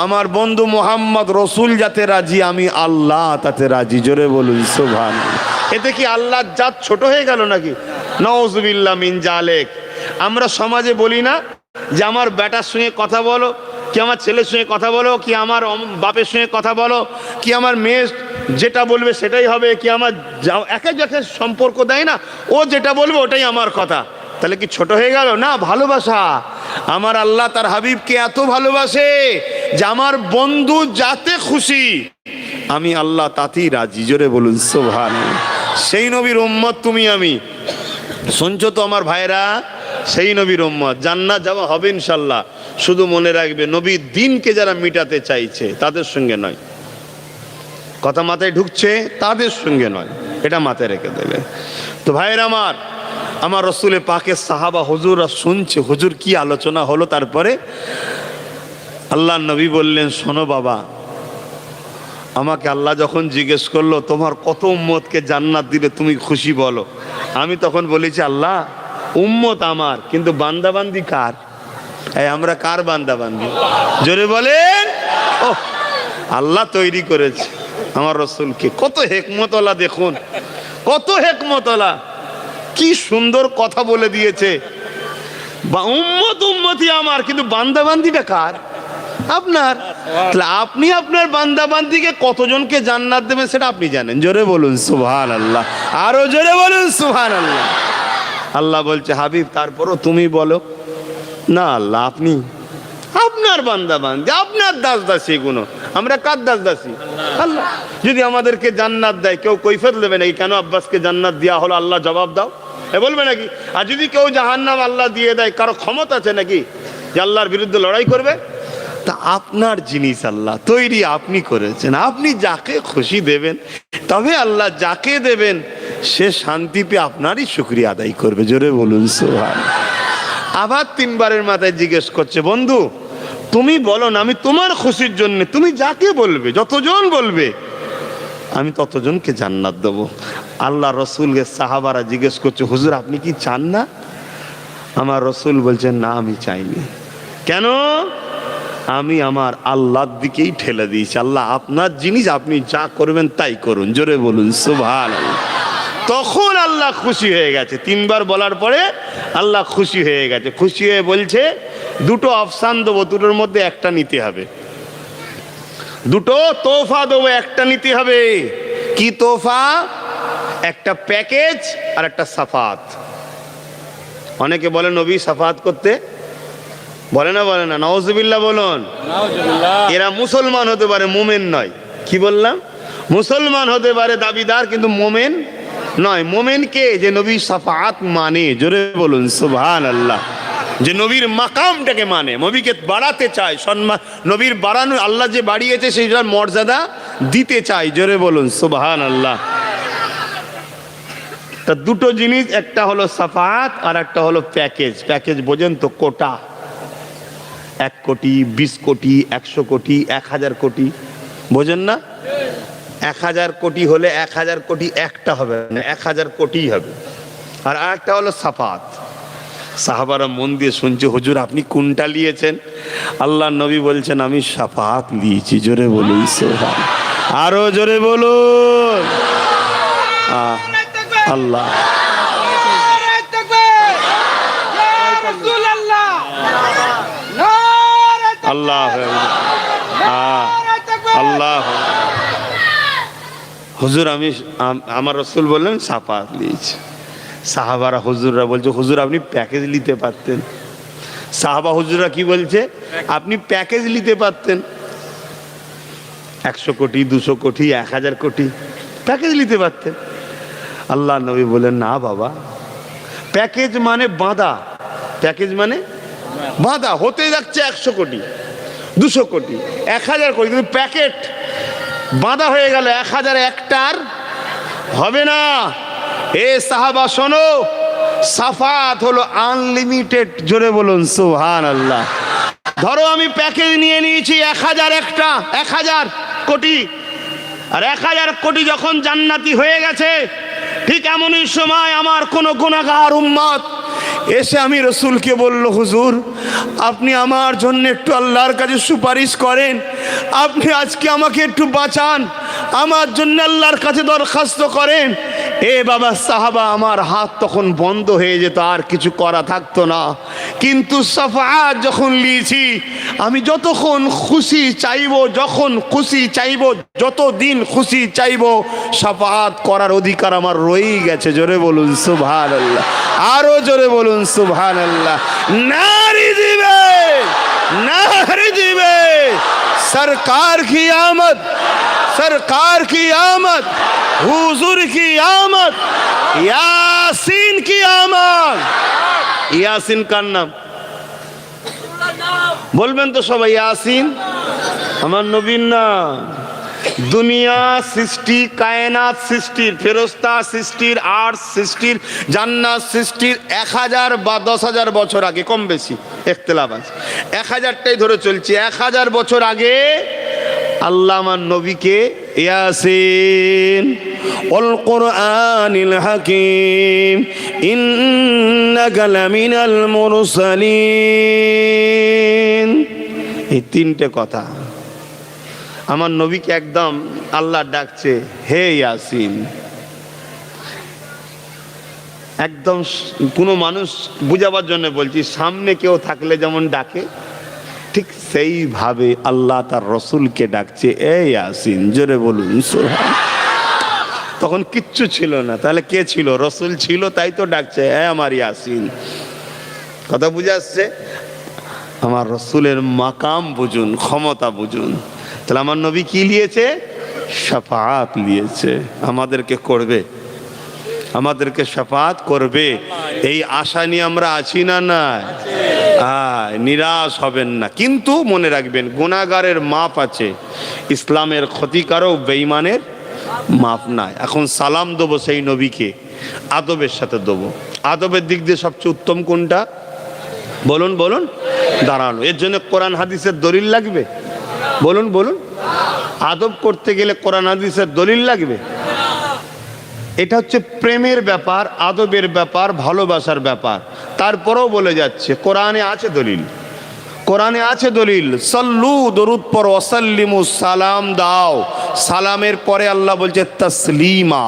আমার বন্ধু মোহাম্মদ রসুল যাতে রাজি আমি আল্লাহ তাতে রাজি। জোরে বলুন সুবহানাল্লাহ। এতে কি আল্লাহর জাত ছোট হয়ে গেল নাকি? নাউযুবিল্লাহ মিন জালিক। আমরা সমাজে বলি না যে আমার বেটার সঙ্গে কথা বলো, কি আমার ছেলের সঙ্গে কথা বলো, কি আমার বাপের সঙ্গে কথা বলো, কি আমার মেয়ে যেটা বলবে সেটাই হবে, কি আমার একে যাকে সম্পর্ক দেয় না, ও যেটা বলবে ওটাই আমার কথা। তাহলে কি ছোট হয়ে গেল? না, ভালোবাসা। আমার আল্লাহ তার হাবিবকে এত ভালোবাসে যে আমার বন্ধু যাতে খুশি আমি আল্লাহ তাতেই রাজি। জোরে বলুন সুবহানাল্লাহ। সেই নবীর উম্মত তুমি আমি। শুনছো তো আমার ভাইরা? সেই নবীর উম্মত জান্নাত যাওয়া হবে ইনশাল্লাহ। শুধু মনে রাখবে, নবীর দিনকে যারা মিটাতে চাইছে তাদের সঙ্গে নয়। কথা মাথায় ঢুকছে? তাদের সঙ্গে নয়, এটা মাথায় রেখে দেবে। তো ভাইরা আমার রসুলের পাকের সাহাবা হুজুররা শুনছে, হুজুর কি আলোচনা হলো। তারপরে আল্লাহ নবী বললেন, শোনো বাবা, আমাকে আল্লাহ যখন জিজ্ঞেস করলো তোমার কত উম্মতকে জান্নাত দিলে তুমি খুশি বলো, আমি তখন বলেছি, আল্লাহ উম্মত আমার, কিন্তু বান্দাবান্দি কার? আমরা কার বান্দাবান্দি? জোরে বলেন। ও আল্লাহ তৈরি করেছে আমার রসুলকে। কত হেকমতওয়ালা, দেখুন কত হেকমতওয়ালা, কি সুন্দর কথা বলে দিয়েছে। উম্মত উম্মতি আমার, কিন্তু বান্দাবান্দিটা কার? আপনার। তাহলে আপনি আপনার বান্দাবান্দিকে কতজনকে জান্নাত দেবেন সেটা আপনি জানেন। জোরে বলুন সুবহানাল্লাহ। আরো জোরে বলুন সুবহানাল্লাহ। আল্লাহ বলছে, হাবিব তারপরও তুমি বলো না। আল্লাহ আপনি আপনার বান্দাবান্দি, আপনার দাস দাসী। এগুলো আমরা কার দাস দাসী? আল্লাহ। যদি আমাদেরকে জান্নাত দেয়, কেউ কৈফিয়ত দেবে নাকি কেন আব্বাসকে জান্নাত দেওয়া হলো? আল্লাহ জবাব দাও, এ বলবে নাকি? আর যদি কেউ জাহান্নাম আল্লাহ দিয়ে দেয়, কারো ক্ষমতা আছে নাকি যে আল্লাহর বিরুদ্ধে লড়াই করবে? তা আপনার জিনিস আল্লাহ তৈরি আপনি করেছেন, আপনি যাকে খুশি দেবেন, তবে আল্লাহ যাকে দেবেন সে শান্তি পেয়ে আপনারই শুকরিয়া আদায় করবে। জোরে বলুন সুবহানাল্লাহ। আবার 3 বারের মাথায় জিজ্ঞেস করছে, বন্ধু তুমি বলো না, আমি তোমার খুশির জন্য তুমি যাকে বলবে, যতজন বলবে আমি ততজনকে জান্নাত দেবো। আল্লাহ রসুলকে সাহাবারা জিজ্ঞেস করছে, হুজুর আপনি কি চান না? আমার রসুল বলছেন, না আমি চাইনি। কেন? আমি আমার আল্লাহর দিকেই ঠেলে দিয়েছি। আল্লাহ আপনার জিনিস, আপনি যা করবেন তাই করুন। জোরে বলুন সুবহানাল্লাহ। তখন আল্লাহ খুশি হয়ে গেছে। 3 বার বলার পরে আল্লাহ খুশি হয়ে গেছে। খুশি হয়ে বলছে, 2টো অপশান দেবো, 2টোর মধ্যে একটা নিতে হবে। 2টো তোহফা দেবো, একটা নিতে হবে। কি তোহফা? একটা প্যাকেজ আর একটা সাফাত। অনেকে বলে নবী সাফাত করতে, বলে না বলে না? নাউজুবিল্লাহ বলুন। এরা মুসলমান হতে পারে, মোমেন নয়। কি বললাম? মুসলমান হতে পারে দাবিদার, কিন্তু মোমেন নয়। মোমেন কে? যে নবী সাফাত মানে। জোরে বলুন সুবহানাল্লাহ। যে নবীর মাকামটাকে মানে, নবীকে বাড়াতে চায়, সম্মান নবীর বাড়ানো, আল্লাহ যে বাড়িয়েছে সেইটার মর্যাদা দিতে চায়। জোরে বলুন সুবহানাল্লাহ। তা 2টো জিনিস, একটা হলো সাফাত আর একটা হলো প্যাকেজ। প্যাকেজ বোঝেন তো? কোটা। 1 কোটি, 20 কোটি, 100 কোটি, 1000 কোটি, বোঝেন না? 1000 কোটি হলে 1000 কোটি একটা হবে না, 1000 কোটি হবে। আর আরেকটা হলো সাফাত। সাহাবারা মন দিয়ে শুনছে, হুজুর আপনি কোনটা নিয়েছেন? আল্লাহ নবী বলছেন, আমি সাফাত নিয়েছি। জোরে বলুন সুবহানাল্লাহ। আরো জোরে বলুন আল্লাহ। আল্লাহ আল্লাহ। হুজুর আমি, আমার রসুল বললেন সাফাত নিয়েছি। সাহাবারা হুজুররা বলছে, হুজুর আপনি প্যাকেজ নিতে পারতেন। সাহাবা হুজুররা কি বলছে? আপনি প্যাকেজ নিতে পারতেন। 100 কোটি, 200 কোটি, 1000 কোটি প্যাকেজ নিতে পারতেন। আল্লাহ নবী বলেন, না বাবা, প্যাকেজ মানে বাঁধা। প্যাকেজ মানে বাঁধা। হতে যাচ্ছে 100 কোটি, 200 কোটি, 1000 কোটি, কিন্তু প্যাকেট বাঁধা হয়ে গেল। 1000 একটার হবে না। এ সাহাবা শোনো, সাফাত হলো আনলিমিটেড। জোরে বলুন সুবহানাল্লাহ। ধরো আমি প্যাকেজ নিয়ে নিয়েছি 1000 একটা, 1000 কোটি, আর 1000 কোটি যখন জান্নাতি হয়ে গেছে, ঠিক এমনই সময় আমার কোন গুনাহগার উম্মত এসে আমি রসুলকে বলল, হুজুর আপনি আমার জন্য একটু আল্লাহর কাছে সুপারিশ করেন, আপনি আজকে আমাকে একটু বাঁচান, আমার জন্য আল্লাহর কাছে দরখাস্ত করেন। এ বাবা সাহাবা, আমার হাত তখন বন্ধ হয়ে যেত, আর কিছু করা থাকতো না। কিন্তু সাফাত যখন নিয়েছি, আমি যতক্ষণ খুশি চাইবো, যখন খুশি চাইবো, যতদিন খুশি চাইবো, সাফাত করার অধিকার আমার রয়েই গেছে। জোরে বলুন সুবহানাল্লাহ। আরো জোরে বলুন সুবহানাল্লাহ। নারী দিবে, নারী দিবে। সরকার কি আমদ, सरकार की आमद, हुजूर की आमद, यासीन की आमद। यासीन का नाम বলবেন তো সবাই? ইয়াসিন আমার নবীর নাম। দুনিয়া সৃষ্টি, কায়নাত সৃষ্টির, ফেরেশতা সৃষ্টির, আরশ সৃষ্টির, জান্নাত সৃষ্টির 1000 বা 10000 বছর আগে, কম বেশি ইখতিলাফ আছে, 1000টাই ধরে চলছে। 1000 বছর আগে আল্লাহ আমার নবীকে ইয়াসিন ওয়াল কুরআনিল হাকীম ইন্নাকা লামিনাল মুরসালিন, এই 3টে কথা আমার নবীকে একদম আল্লাহ ডাকছে, হে ইয়াসিন। একদম কোনো মানুষ বুঝাবার জন্য বলছি, সামনে কেউ থাকলে যেমন ডাকে, ঠিক সেইভাবে আল্লাহ তার রসুলকে ডাকছে, এ ইয়াসিন। জোরে বলুন সুবহানাল্লাহ। তখন কিচ্ছু ছিল না, তাহলে কে ছিল? রসুল ছিল, তাই তো ডাকছে, এ আমার ইয়াসিন। কথা বুঝে আসছে? আমার রসুলের মাকাম বুঝুন, ক্ষমতা বুঝুন। তাহলে আমার নবী কি নিয়েছে? শাফাআত নিয়েছে। আমাদেরকে করবে, আমাদেরকে শাফাআত করবে, এই আশা নিয়ে আমরা আছি না? না, নিরাশ হবেন না, কিন্তু মনে রাখবেন গুনাহগারের মাপ আছে, ইসলামের ক্ষতিকারক বেঈমানের মাপ নাই। এখন সালাম দেবো সেই নবীকে, আদবের সাথে দেবো। আদবের দিক দিয়ে সবচেয়ে উত্তম কোনটা? বলুন বলুন। দাঁড়ানো। এর জন্য কোরআন হাদিসের দলিল লাগবে? বলুন বলুন। আদব করতে গেলে কোরআন হাদিসের দলিল লাগবে? এটা হচ্ছে প্রেমের ব্যাপার, আদবের ব্যাপার, ভালোবাসার ব্যাপার। তারপরেও বলে যাচ্ছে কোরআনে আছে দলিল, কোরআনে আছে দলিল। সাল্লু, দরুদ পড়ো, ওয়াসাল্লিমু, সালাম দাও। সালামের পরে আল্লাহ বলছে তাসলিমা,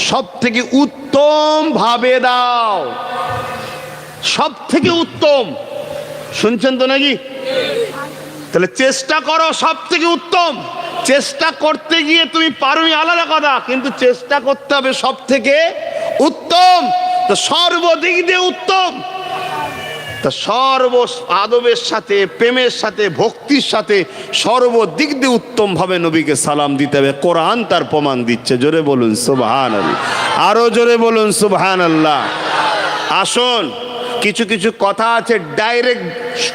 সব থেকে উত্তম ভাবে দাও, সব থেকে উত্তম। শুনছেন তো নাকি? তাহলে চেষ্টা করো সব থেকে উত্তম। চেষ্টা করতে গিয়ে তুমি পারোনি আলাদা কথা, কিন্তু চেষ্টা করতে হবে সব থেকে উত্তম। তো সর্বদিক দিয়ে উত্তম, তা সর্ব আদবের সাথে, প্রেমের সাথে, ভক্তির সাথে সর্বদিক দিয়ে উত্তম ভাবে নবীকে সালাম দিতে হবে। কোরআন তার প্রমাণ দিচ্ছে। জোরে বলুন সুবহানাল্লাহ, আরো জোরে বলুন সুবহানাল্লাহ। আসুন, কিছু কিছু কথা আছে ডাইরেক্ট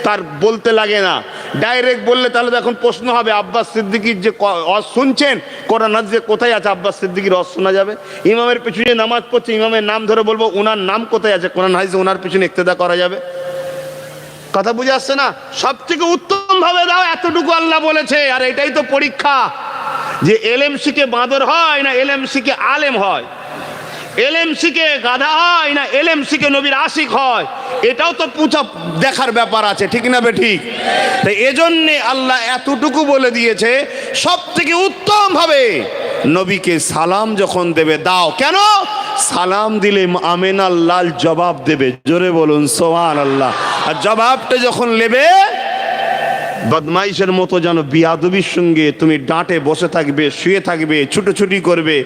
তার বলতে লাগে না, ডাইরেক্ট বললে তাহলে এখন প্রশ্ন হবে আব্বাস সিদ্দিকীর যে শুনছেন কোরআন হাদিসে কোথায় আছে আব্বাস সিদ্দিকীর রস শোনা যাবে? ইমামের পিছনে নামাজ পড়ছে, ইমামের নাম ধরে বলবো ওনার নাম কোথায় আছে কোরআন হাদিসে, ওনার পিছনে ইক্তেদা করা যাবে? কথা বুঝে আসছে না? সব থেকে উত্তম ভাবে দাও, এতটুকু আল্লাহ বলেছে। আর এটাই তো পরীক্ষা, যে এলেম শিখে বাঁদর হয় না এলেম শিখে আলেম হয়, এলেম শিখে গাধা হয় না এলেম শিখে নবীর আশিক হয়, এটাও তো পুছা দেখার ব্যাপার আছে, ঠিক না বে ঠিক? তাই এজন্যে আল্লাহ এতটুকু বলে দিয়েছে সব থেকে উত্তম ভাবে নবীকে সালাম যখন দেবে দাও। কেন? সালাম দিলে আমেনার লাল জবাব দেবে। জোরে বলুন সুবহানাল্লাহ। আর জবাবটা যখন নেবে বদমাইশের মতো যেন বিয়াদবির সঙ্গে তুমি ডাঁটে বসে থাকবে, শুয়ে থাকবে, ছুটোছুটি করবে,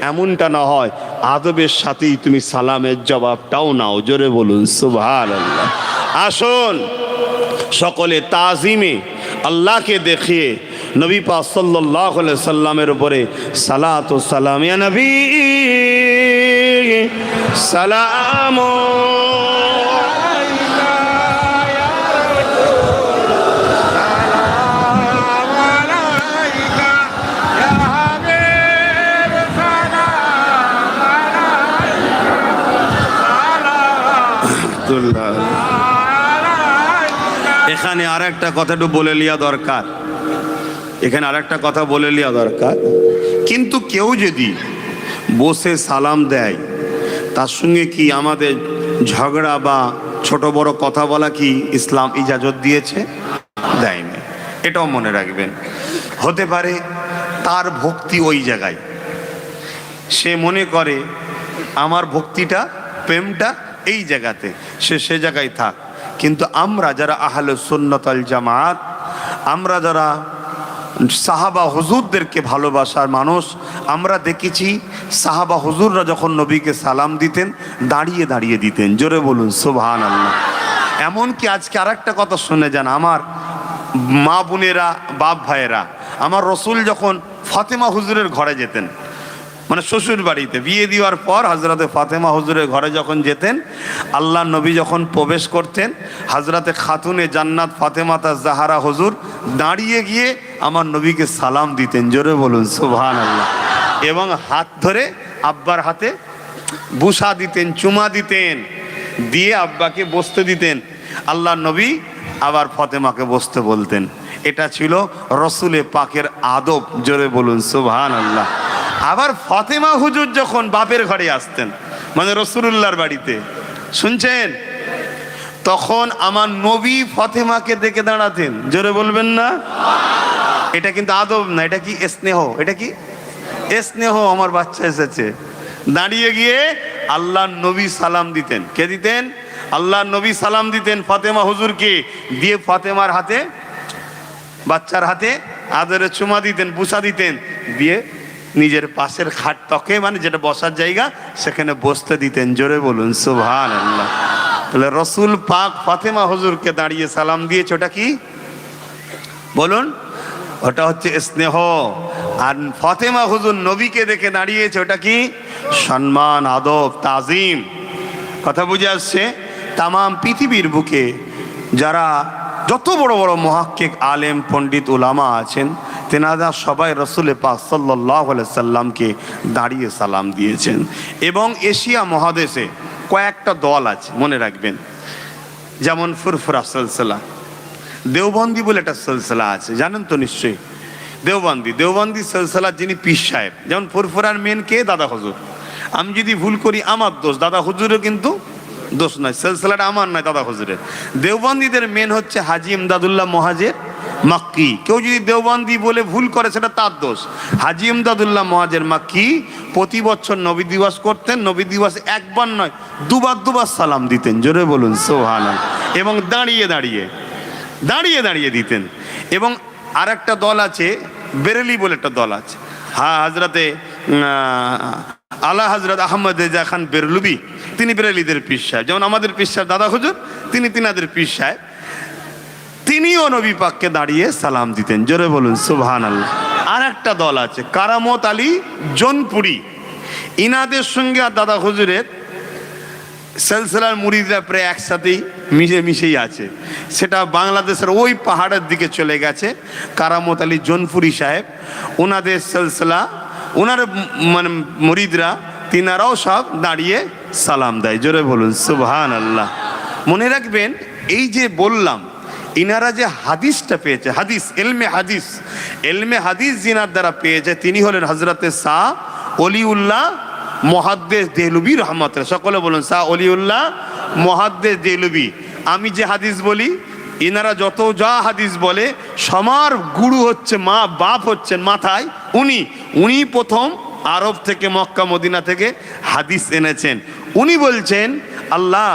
এমনটা না হয়। আদবের সাথেই তুমি সালামের জবাবটাও নাও। জোরে বলুন সুবহানাল্লাহ। আসুন সকলে তাজিমে আল্লাহকে দেখিয়ে নবী পাক সাল্লাল্লাহু আলাইহি সাল্লামের উপরে সালাত ও সালাম, ইয়া নবী সালাম এখানে আর একটা কথা একটু বলে লিয়া দরকার, এখানে আর একটা কথা বলে লিয়া দরকার। কিন্তু কেউ যদি বসে সালাম দেয়, তার সঙ্গে কি আমাদের ঝগড়া বা ছোট বড় কথা বলা কি ইসলাম ইজাজত দিয়েছে? দেয়নি। এটাও মনে রাখবেন। হতে পারে তার ভক্তি ওই জায়গায়, সে মনে করে আমার ভক্তিটা, প্রেমটা এই জায়গাতে, সে জায়গায় থাক। কিন্তু আমরা যারা আহলে সুন্নাত ওয়াল জামাত, আমরা যারা সাহাবা হুজুরদেরকে ভালোবাসার মানুষ, আমরা দেখেছি সাহাবা হুজুররা যখন নবীকে সালাম দিতেন দাঁড়িয়ে দাঁড়িয়ে দিতেন। জোরে বলুন সুবহানাল্লাহ। এমনকি আজকে আর একটা কথা শুনে যান, আমার মা বোনেরা, বাপ ভাইয়েরা, আমার রসুল যখন ফাতেমা হুজুরের ঘরে যেতেন, মানে শ্বশুর বাড়িতে বিয়ে দেওয়ার পর হজরতে ফাতেমা হুজুরের ঘরে যখন যেতেন, আল্লাহ নবী যখন প্রবেশ করতেন, হজরতে খাতুনে জান্নাত ফাতেমা জাহারা হুজুর দাঁড়িয়ে গিয়ে আমার নবীকে সালাম দিতেন। জোরে বলুন সুবহানাল্লাহ। এবং হাত ধরে আব্বার হাতে বুসা দিতেন, চুমা দিতেন, দিয়ে আব্বাকে বসতে দিতেন। আল্লাহ নবী আবার ফাতেমাকে বসতে বলতেন। এটা ছিল রসুলে পাকের আদব। জোরে বলুন সুবহানাল্লাহ। আবার ফাতেমা হুজুর যখন বাপের ঘরে আসতেন, মানে রাসূলুল্লাহর বাড়িতে, শুনছেন, তখন আমার নবী ফাতেমাকে দেখে দাঁড়াতেন। জোরে বলবেন না? এটা কিন্তু আদব না, এটা কি স্নেহ। এটা কি স্নেহ? আমার বাচ্চা এসেছে। দাঁড়িয়ে গিয়ে আল্লাহ নবী সালাম দিতেন। কে দিতেন? আল্লাহ নবী সালাম দিতেন ফাতেমা হুজুরকে, দিয়ে ফাতেমার হাতে, বাচ্চার হাতে আদরে চুমা দিতেন, বুসা দিতেন, দিয়ে নিজের পাশের খাট তকে, মানে যেটা বসার জায়গা, সেখানে বসতে দিতেন। জোরে বলুন সুবহানাল্লাহ। তাহলে রসুল পাক ফাতেমা হুজুরকে দাঁড়িয়ে সালাম দিয়েছে, ওটা কি বলুন? ওটা হচ্ছে স্নেহ। আর ফাতেমা হুজুর নবীকে দেখে দাঁড়িয়েছে, ওটা কি? সম্মান, আদব, তাজিম। কথা বুঝে আসছে? তামাম পৃথিবীর বুকে যারা যত বড় বড় মুহাক্কিক আলেম পণ্ডিত উলামা আছেন তেনারা সবাই রসুল পাক সাল্লাল্লাহু আলাইহি সাল্লামকে দাঁড়িয়ে সালাম দিয়েছেন। এবং এশিয়া মহাদেশে কয়েকটা দল আছে, মনে রাখবেন, যেমন ফুরফুরা সিলসিলা, দেওবন্দি বলে একটা সিলসিলা আছে, জানেন তো নিশ্চয়ই। দেওবন্দি সিলসিলার যিনি পীর সাহেব, যেমন ফুরফুরার মেন কে? দাদা হুজুর। আমি যদি ভুল করি আমার দোষ, দাদা হুজুরও কিন্তু দোষ নয়, সিলসিলাটা আমার নয়, দাদা হুজুরের। দেওবন্দিদের মেন হচ্ছে হাজি ইমদাদুল্লাহ মহাজের মাক্কি। কেউ যদি দেওবন্দি বলে ভুল করে সেটা তার দোষ। হাজি ইমদাদুল্লাহ মহাজের মাক্কি প্রতি বছর নবী দিবস করতেন। নবী দিবস একবার নয়, দুবার সালাম দিতেন, জোরে বলুন সুবহানাল্লাহ। এবং দাঁড়িয়ে দাঁড়িয়ে দিতেন। এবং আর একটা দল আছে, বেরেলি বলে একটা দল আছে, হজরতে আলা হজরত আহমদ রেজা খান বেরলুবি, তিনি বেরেলিদের পীর সাহেব। যেমন আমাদের পীর সাহেব দাদা হুজুর, তিনি তিনাদের পীর সাহেব, তিনিও নবী পাককে দাঁড়িয়ে সালাম দিতেন, জোরে বলুন সুবহানাল্লাহ। আর একটা দল আছে কারামত আলী জোনপুরি, ইনাদের সঙ্গে আর দাদা হুজুরের সিলসিলার মুরিদরা প্রায় একসাথেই মিশেই আছে। সেটা বাংলাদেশের ওই পাহাড়ের দিকে চলে গেছে। কারামত আলী জোনপুরি সাহেব, ওনাদের সিলসিলা, ওনার মানে মুরিদরা, তিনারাও সব দাঁড়িয়ে সালাম দেয়, জোরে বলুন সুবহানাল্লাহ। মনে রাখবেন, এই যে বললাম ইনারা যে হাদিসটা পেয়েছে, হাদিস এলমে হাদিস যিনার দ্বারা পেয়েছে তিনি হলেন হজরতে শাহ অলিউল্লাহ মুহাদ্দিস দেহলভী রহমাতুল্লাহ। সকলে বলুন শাহ অলিউল্লাহ মুহাদ্দিস দেহলভী। আমি যে হাদিস বলি, ইনারা যত যা হাদিস বলে সবার গুরু হচ্ছে, মা বাপ হচ্ছেন মাথায় উনি প্রথম আরব থেকে, মক্কা মদিনা থেকে হাদিস এনেছেন। উনি বলছেন, আল্লাহ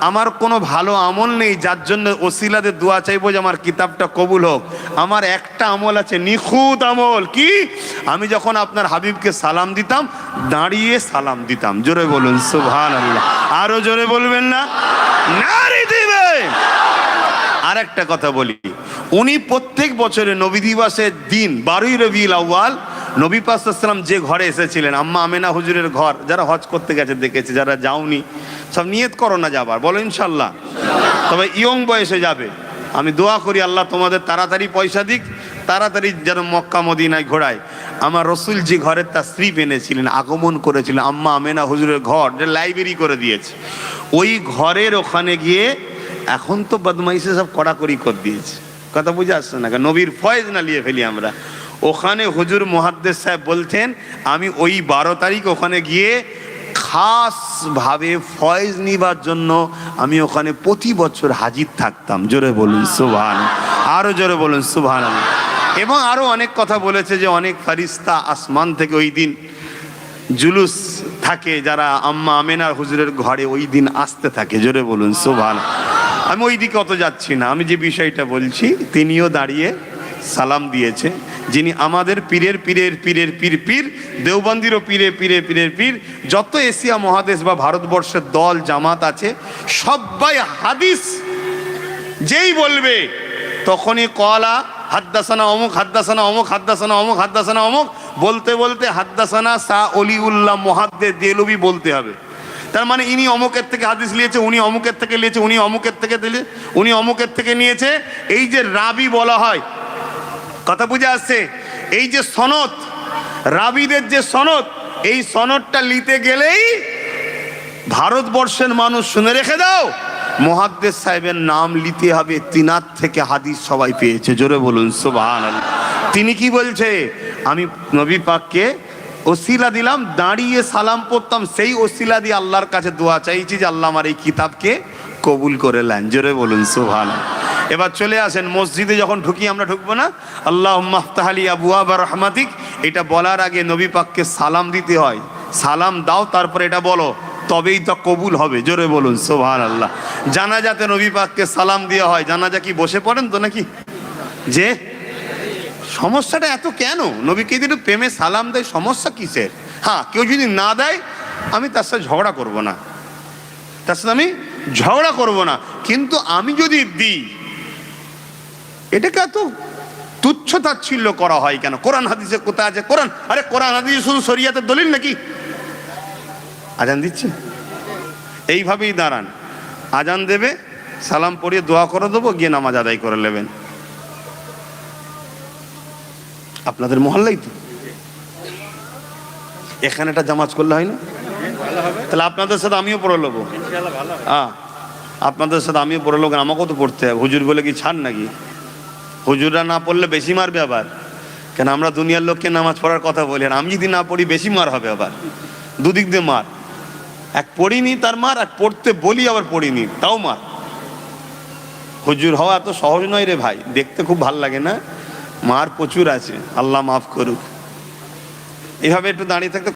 আমার কোনো ভালো আমল নেই যার জন্য ওসিলাদের দোয়া চাইবো যে আমার কিতাবটা কবুল হোক। আমার একটা আমল আছে, নিখুঁত আমল। কি? আমি যখন আপনার হাবিবকে সালাম দিতাম, দাঁড়িয়ে সালাম দিতাম, জোরে বলুন সুবহানাল্লাহ। আরো জোরে বলবেন না? নারী দিবে। আর একটা কথা বলি, উনি প্রত্যেক বছরে নবী দিবসের দিন 12ই রবিউল আউয়াল নবী পাক সাল্লাল্লাহু আলাইহি ওয়াসাল্লাম যে ঘরে এসেছিলেন, আম্মা আমেনা হুজুরের ঘর, যারা হজ করতে গেছে দেখেছে, যারা যাওনি সব নিয়ত করো না যাবার, বলো ইনশাল্লাহ। তবে ইয়ং বয়সে যাবে। আমি দোয়া করি আল্লাহ তোমাদের তাড়াতাড়ি পয়সা দিক, তাড়াতাড়ি যেন মক্কা মদিনায় ঘোরায়। আমার রসুল যে ঘরের তাশরীফ এনেছিলেন, আগমন করেছিলেন, আম্মা আমেনা হুজুরের ঘর, যে লাইব্রেরি করে দিয়েছে, ওই ঘরের ওখানে গিয়ে, এখন তো বদমাইশে সব কড়াকড়ি করে দিয়েছে, কথা বুঝে আসছে না, নবীর ফয়েজ না নিয়ে ফেলি আমরা। ওখানে হুজুর মুহাদ্দিস সাহেব বলছেন, আমি ওই 12 তারিখ ওখানে গিয়ে খাসভাবে ফয়েজ নিবার জন্য আমি ওখানে প্রতি বছর হাজির থাকতাম, জোরে বলুন সুবহানাল্লাহ। আরো জোরে বলুন সুবহানাল্লাহ। এবং আরো অনেক কথা বলেছে যে অনেক ফারিস্তা আসমান থেকে ওই দিন জুলুস থাকে, যারা আম্মা আমেনা হুজুরের ঘরে ওই দিন আসতে থাকে, জোরে বলুন সুবহানাল্লাহ। আমি ওই দিকে অত যাচ্ছি না, আমি যে বিষয়টা বলছি, তিনিও দাঁড়িয়ে সালাম দিয়েছে, যিনি আমাদের পীরের পীর, দেওবন্দিরও পীরের পীর। যত এশিয়া মহাদেশ বা ভারতবর্ষের দল জামাত আছে, সবাই হাদিস যেই বলবে তখনই কলা হাদ্দাসানা অমুক, হাদ্দাসানা অমুক, হাদ্দাসানা অমুক, হাদ্দাসানা অমুক বলতে বলতে হাদ্দাসানা শাহ অলিউল্লাহ মুহাদ্দিস দেহলভী বলতে হবে। তার মানে ইনি অমুকের থেকে হাদিস নিয়েছে, উনি অমুকের থেকে নিয়েছে, উনি অমুকের থেকে দিলে, উনি অমুকের থেকে নিয়েছে। এই যে রাবি বলা হয়, কথা বুঝে আসছে? এই যে সনদ, রাবিদের যে সনদ, এই সনদটা নিতে গেলেই ভারতবর্ষের মানুষ শুনে রেখে দাও, মুহাদ্দিস সাহেবের নাম নিতে হবে, তিনার থেকে হাদিস সবাই পেয়েছে, জোরে বলুন সুবহানাল্লাহ। তিনি কি বলছে? আমি নবী পাককে ওসিলা দিলাম, দাঁড়িয়ে সালাম পড়তাম, সেই ওসিলা দিয়ে আল্লাহর কাছে দোয়া চাইছি যে আল্লাহ আমার এই কিতাবকে কবুল করে নেন, জোরে বলুন সুবহানাল্লাহ। এবার চলে আসেন মসজিদে, যখন ঢুকি আমরা ঢুকবো না, আল্লাহুম্মা ইফতাহ লি আবওয়াবা রাহমাতিক, এটা বলার আগে নবী পাককে সালাম দিতে হয়। সালাম দাও, তারপরে এটা বলো, তবেই তো কবুল হবে, জোরে বলুন সুবহানাল্লাহ। জানাজাতে নবী পাককে সালাম দেওয়া হয়। জানাজা কি বসে পড়েন তো নাকি? যে সমস্যাটা এত কেন? নবীকে যদি প্রেমে সালাম দেয়, সমস্যা কিসের? হ্যাঁ, কেউ যদি না দেয়, আমি তার সাথে ঝগড়া করব না, কিন্তু আমি যদি দিই, এটাকে এত তুচ্ছ তাচ্ছিল্য করা হয় কেন? কোরআন হাদিসে কোথায় আছে? কোরআন হাদিস শুধু শরিয়াতের দলিল নাকি? আজান দিচ্ছে, এইভাবেই দাঁড়ান, আজান দেবে, সালাম পড়িয়ে দোয়া করে দেবো, গিয়ে নামাজ আদায় করে নেবেন। আপনাদের মহল্লাই তো, এখানে একটা জামাজ করলে হয় না? তাহলে আপনাদের সাথে আমিও পড়ে নেবো। হ্যাঁ, আপনাদের সাথে আমিও পড়ে নেবো, আমাকেও তো পড়তে হবে। হুজুর বলে কি ছাড় নাকি? হুজুররা না পড়লে বেশি মারবে আবার, কেন আমরা দুনিয়ার লোককে নামাজ পড়ার কথা বলি, আর আমি যদি না পড়ি বেশি মার হবে আবার। দুদিক দিয়ে মার, এক পড়িনি তার মার, এক পড়তে বলি আবার পড়িনি তাও মার। হুজুর হওয়া এত সহজ নয় রে ভাই, দেখতে খুব ভাল লাগে না, মার প্রচুর আছে, আল্লাহ মাফ করুক। এইভাবে একটু দাঁড়িয়ে থাকতে